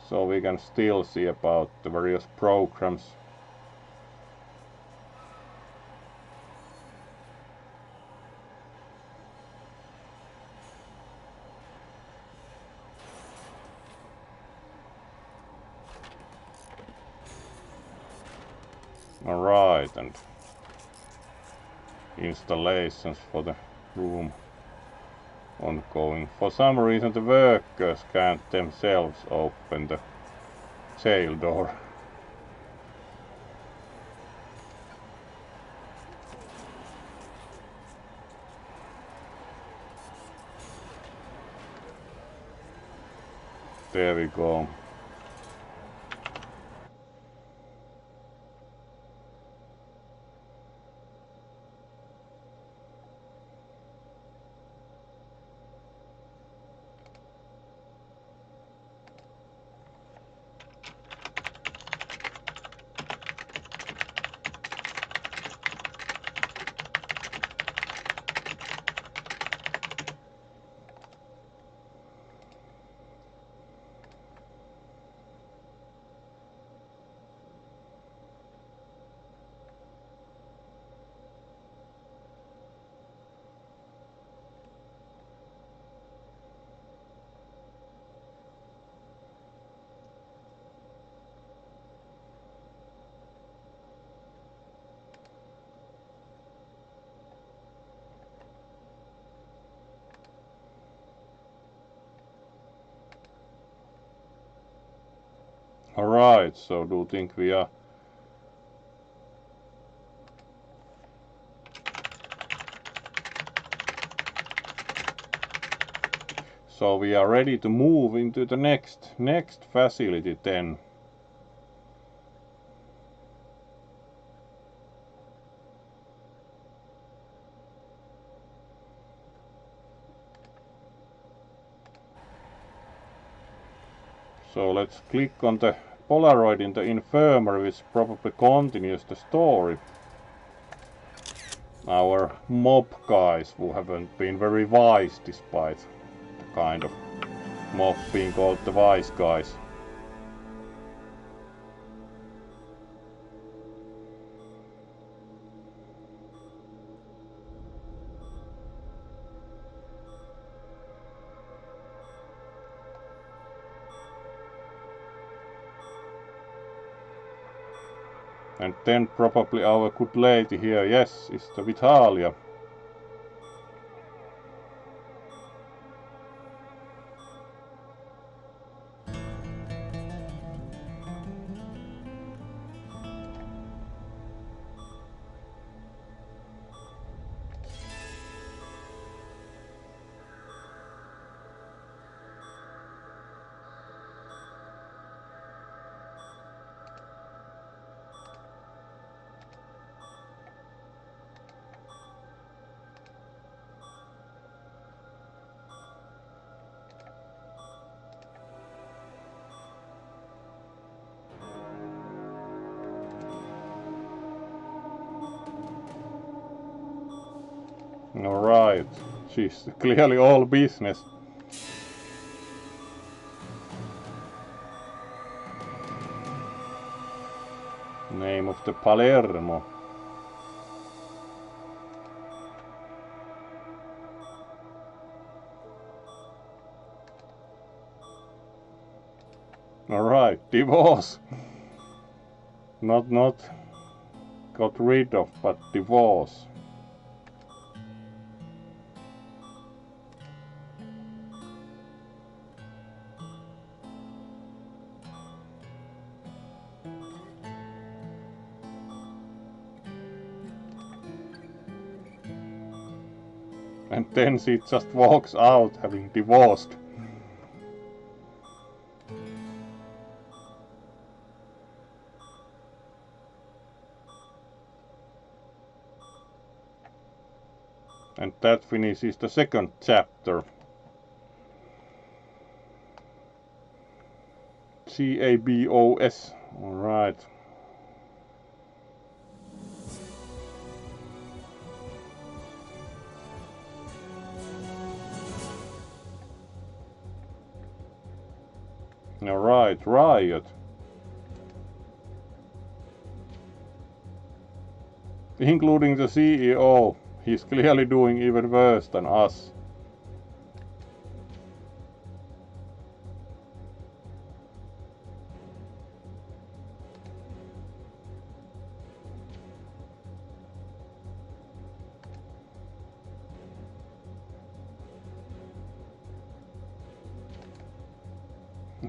So we can still see about the various programs. Alright, and installations for the room ongoing. For some reason the workers can't themselves open the jail door. There we go. Alright, so do you think we are ready to move into the next facility then? So let's click on the Polaroid in the infirmary, which probably continues the story. Our mob guys who haven't been very wise despite the kind of mob being called the wise guys. And then probably our good lady here, yes, is the Vitalia. Alright, she's clearly all business. Name of the Palermo. Alright, divorce. Not got rid of, but divorce. And then she just walks out having divorced. And that finishes the second chapter. CABOS. Alright. Alright, riot. Including the CEO. He's clearly doing even worse than us.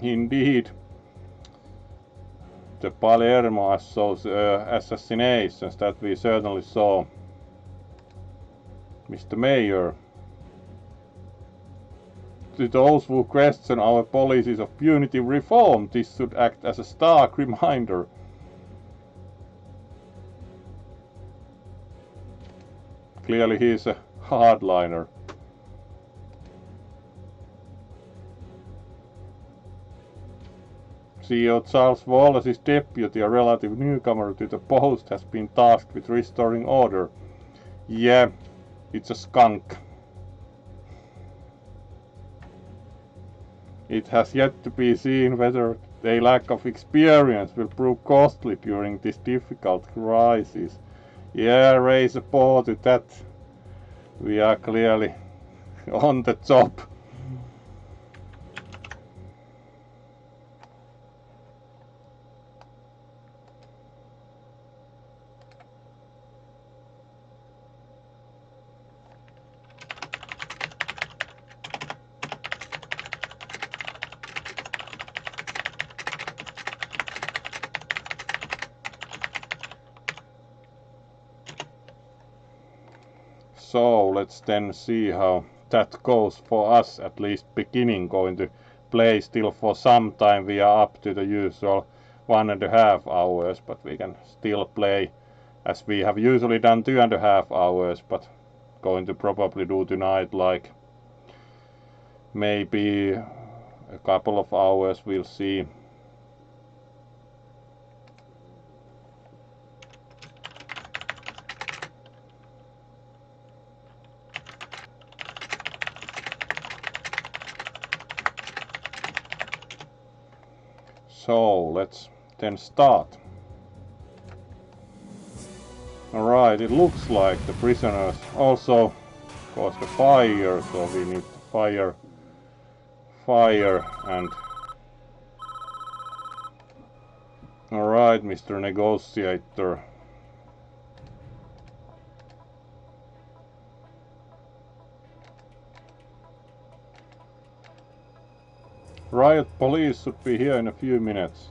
Indeed. The Palermo assassinations that we certainly saw. Mr. Mayor, to those who question our policies of punitive reform, this should act as a stark reminder. Clearly he's a hardliner. CEO Charles Wallace's deputy, a relative newcomer to the post, has been tasked with restoring order. Yeah, it's a skunk. It has yet to be seen whether a lack of experience will prove costly during this difficult crisis. Yeah, raise a paw to that. We are clearly on the job. So let's then see how that goes for us, at least beginning. Going to play still for some time. We are up to the usual 1.5 hours, but we can still play as we have usually done 2.5 hours, but going to probably do tonight like maybe a couple of hours, we'll see. So let's then start. Alright, it looks like the prisoners also caused a fire, so we need to fire and... Alright, Mr. Negotiator. Riot police should be here in a few minutes.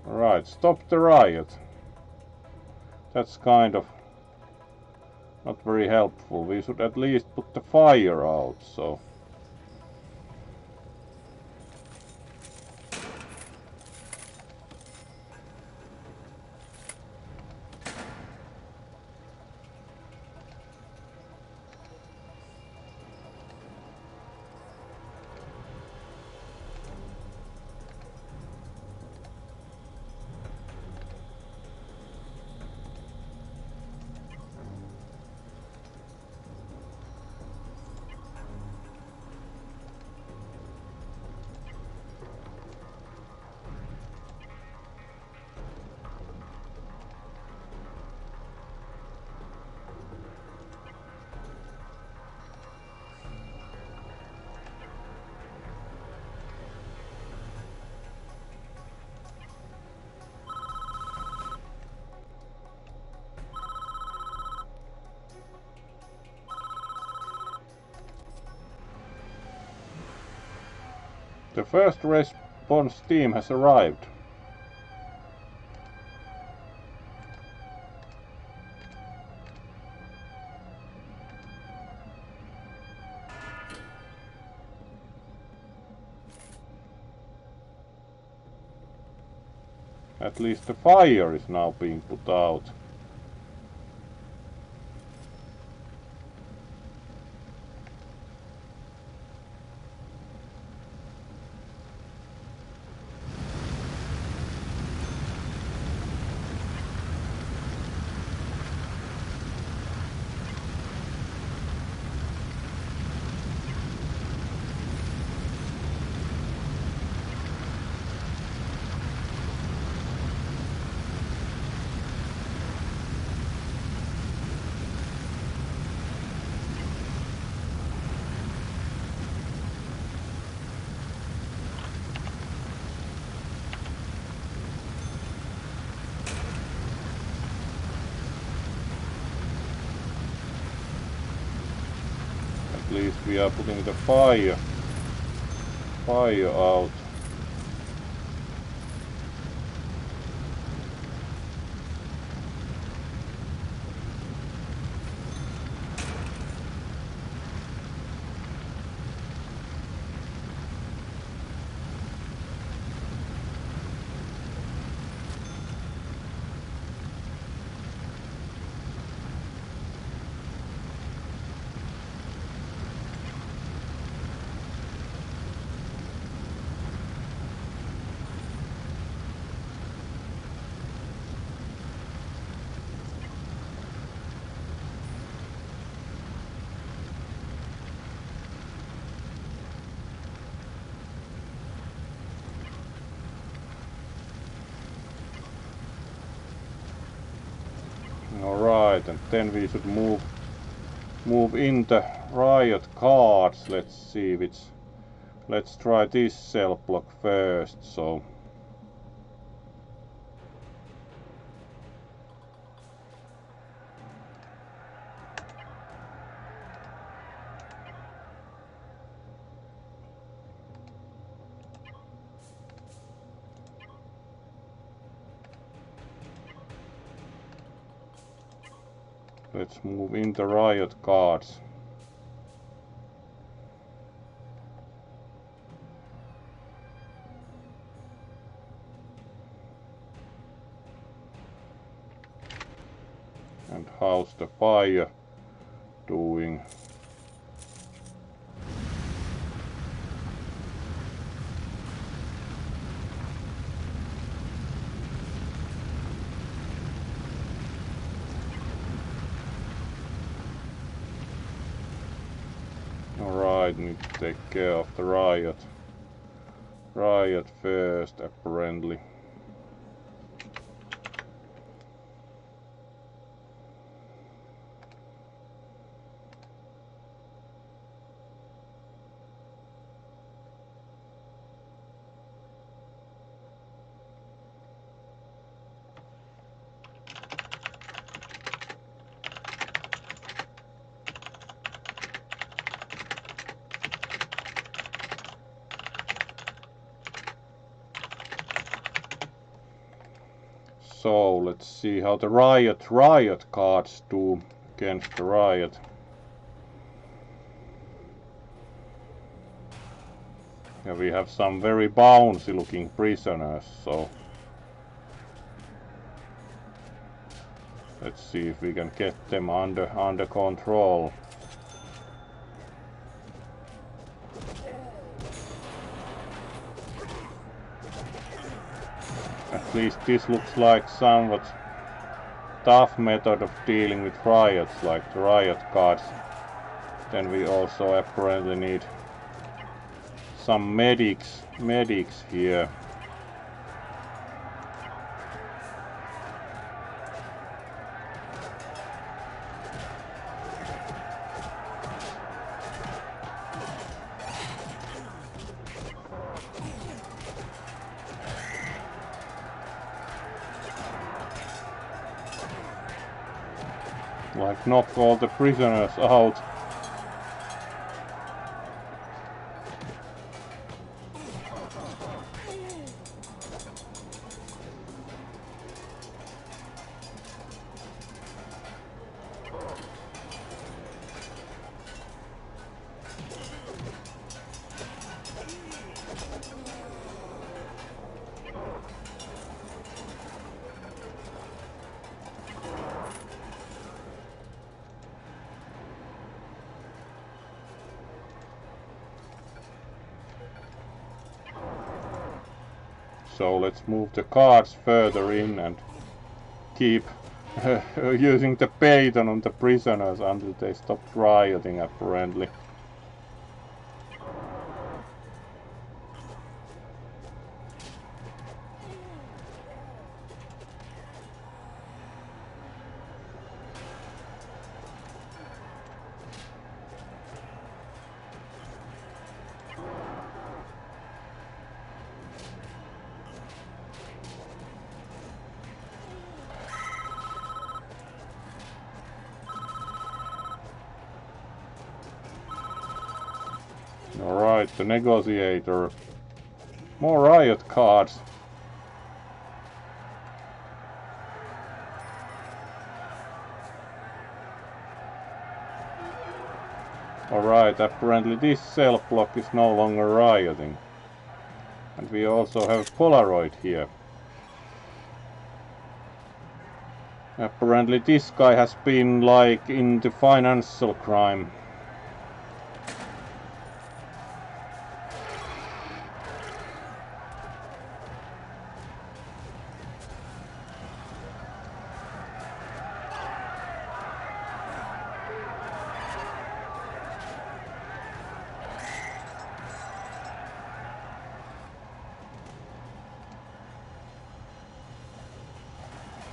Alright, stop the riot. That's kind of not very helpful. We should at least put the fire out, so... The first response team has arrived. At least the fire is now being put out. At least we are putting the fire fire out. Alright, and then we should move in the riot cards. Let's see which. Let's try this cell block first. So let's move in the riot cards. And how's the fire doing? Alright, need to take care of the riot. Riot first, apparently. So let's see how the riot cards do against the riot. Yeah, we have some very bouncy looking prisoners, so let's see if we can get them under control. At least this looks like somewhat tough method of dealing with riots, like the riot cards. Then we also apparently need some medics here. Like knock all the prisoners out. So let's move the cards further in and keep using the baton on the prisoners until they stop rioting, apparently. Alright. Alright, the negotiator. More riot cards. Alright, apparently this cell block is no longer rioting. And we also have Polaroid here. Apparently this guy has been like into financial crime.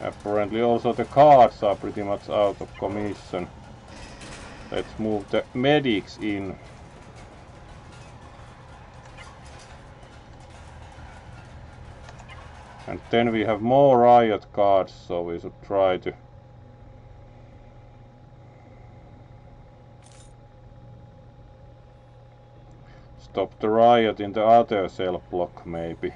Apparently also the cards are pretty much out of commission. Let's move the medics in. And then we have more riot cards, so we should try to stop the riot in the other cell block maybe.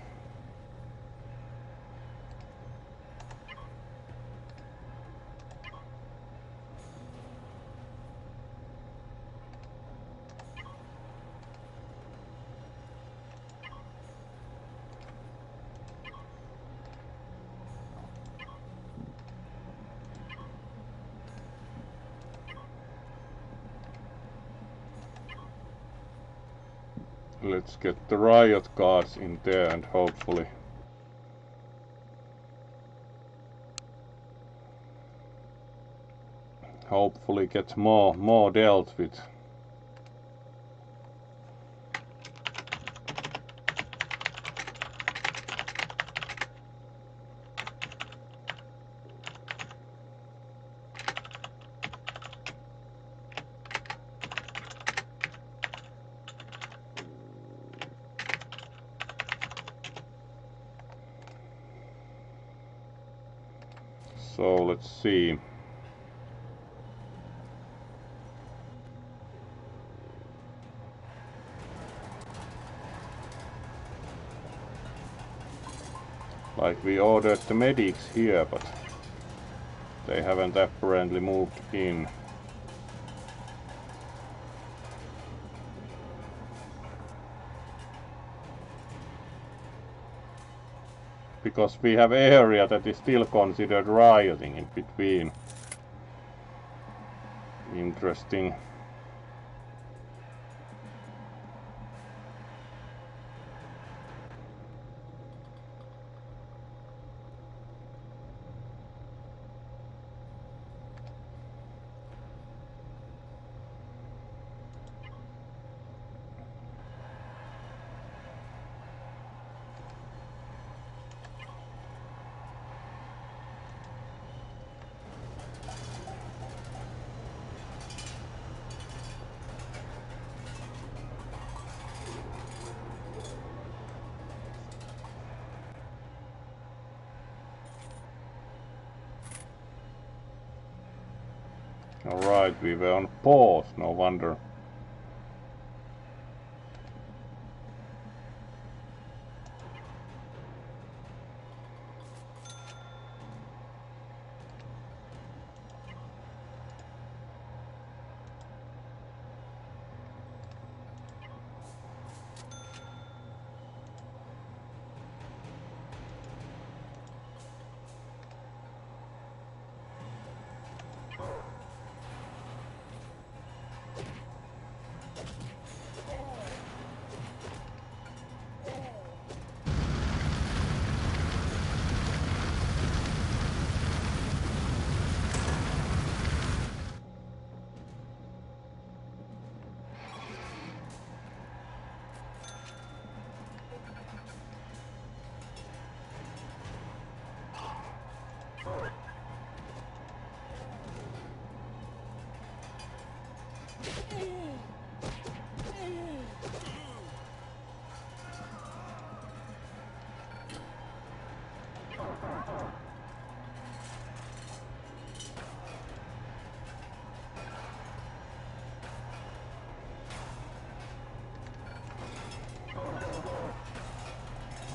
Let's get the riot cards in there and hopefully get more dealt with. So let's see. Like we ordered the medics here, but they haven't apparently moved in. Because we have area that is still considered rioting in between. Interesting. Alright, we were on pause, no wonder.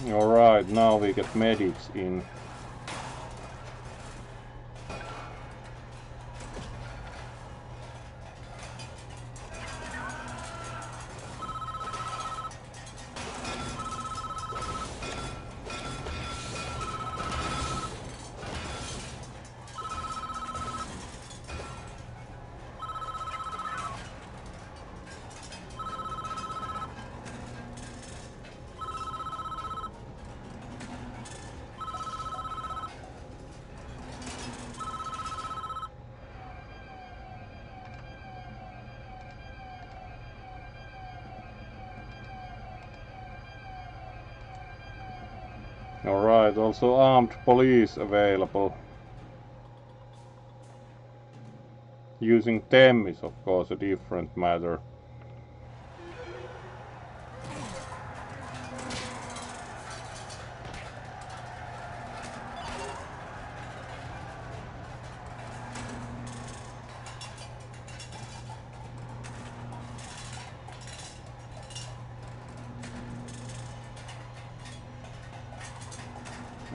Alright, now we get medics in. Alright, also armed police available. Using them is of course a different matter.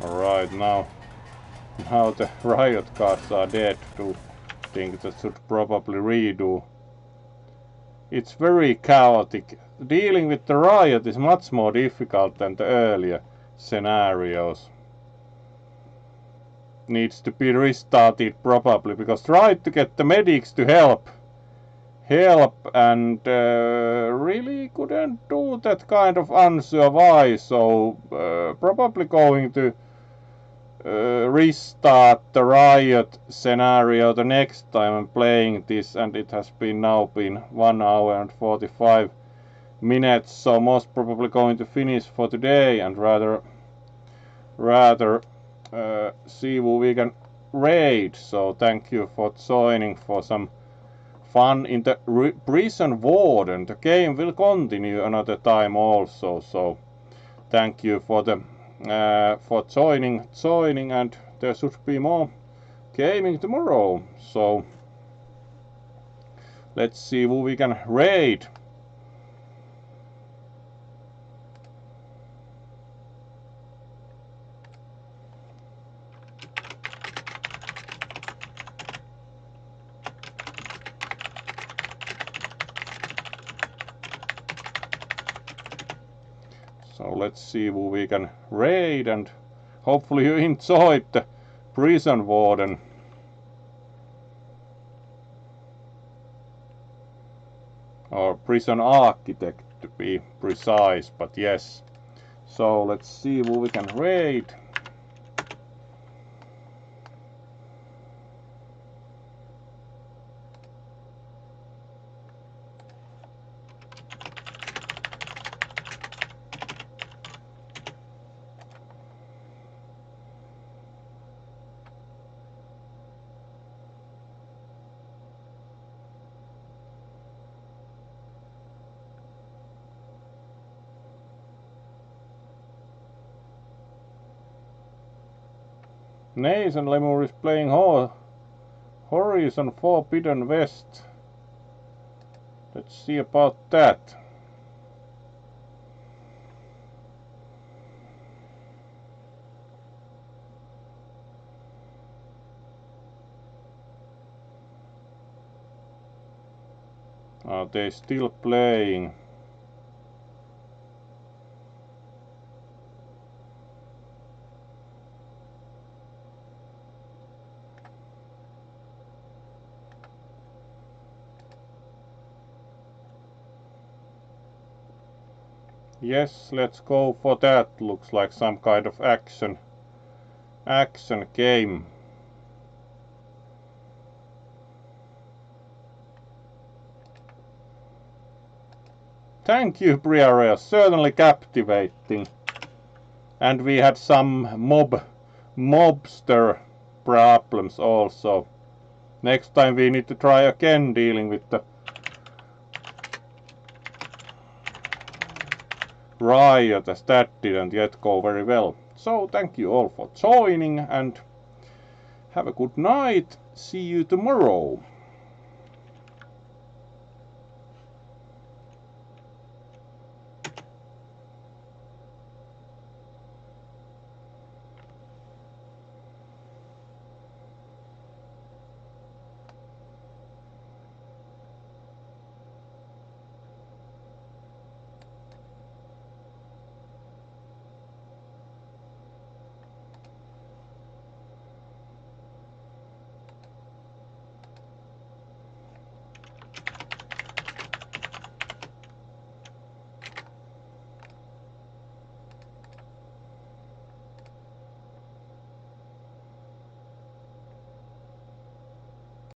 Alright, now the riot cards are dead. Do think that should probably redo. It's very chaotic. Dealing with the riot is much more difficult than the earlier scenarios. Needs to be restarted probably, because tried to get the medics to help and really couldn't do that kind of answer why, so probably going to restart the riot scenario the next time I'm playing this, and it has now been 1 hour and 45 minutes, so most probably going to finish for today and rather see who we can raid. So thank you for joining for some fun in the prison warden. The game will continue another time also, so thank you for the for joining, and there should be more gaming tomorrow. So let's see who we can raid. So let's see who we can raid, and hopefully you enjoyed the prison warden. Or prison architect to be precise, but yes. So let's see who we can raid. Nathan Lemur is playing Horizon Forbidden West. Let's see about that. Are they still playing? Yes, let's go for that. Looks like some kind of action game. Thank you, Briareus. Certainly captivating. And we had some mobster problems also. Next time we need to try again dealing with the riot, as that didn't yet go very well. So thank you all for joining, and have a good night. See you tomorrow.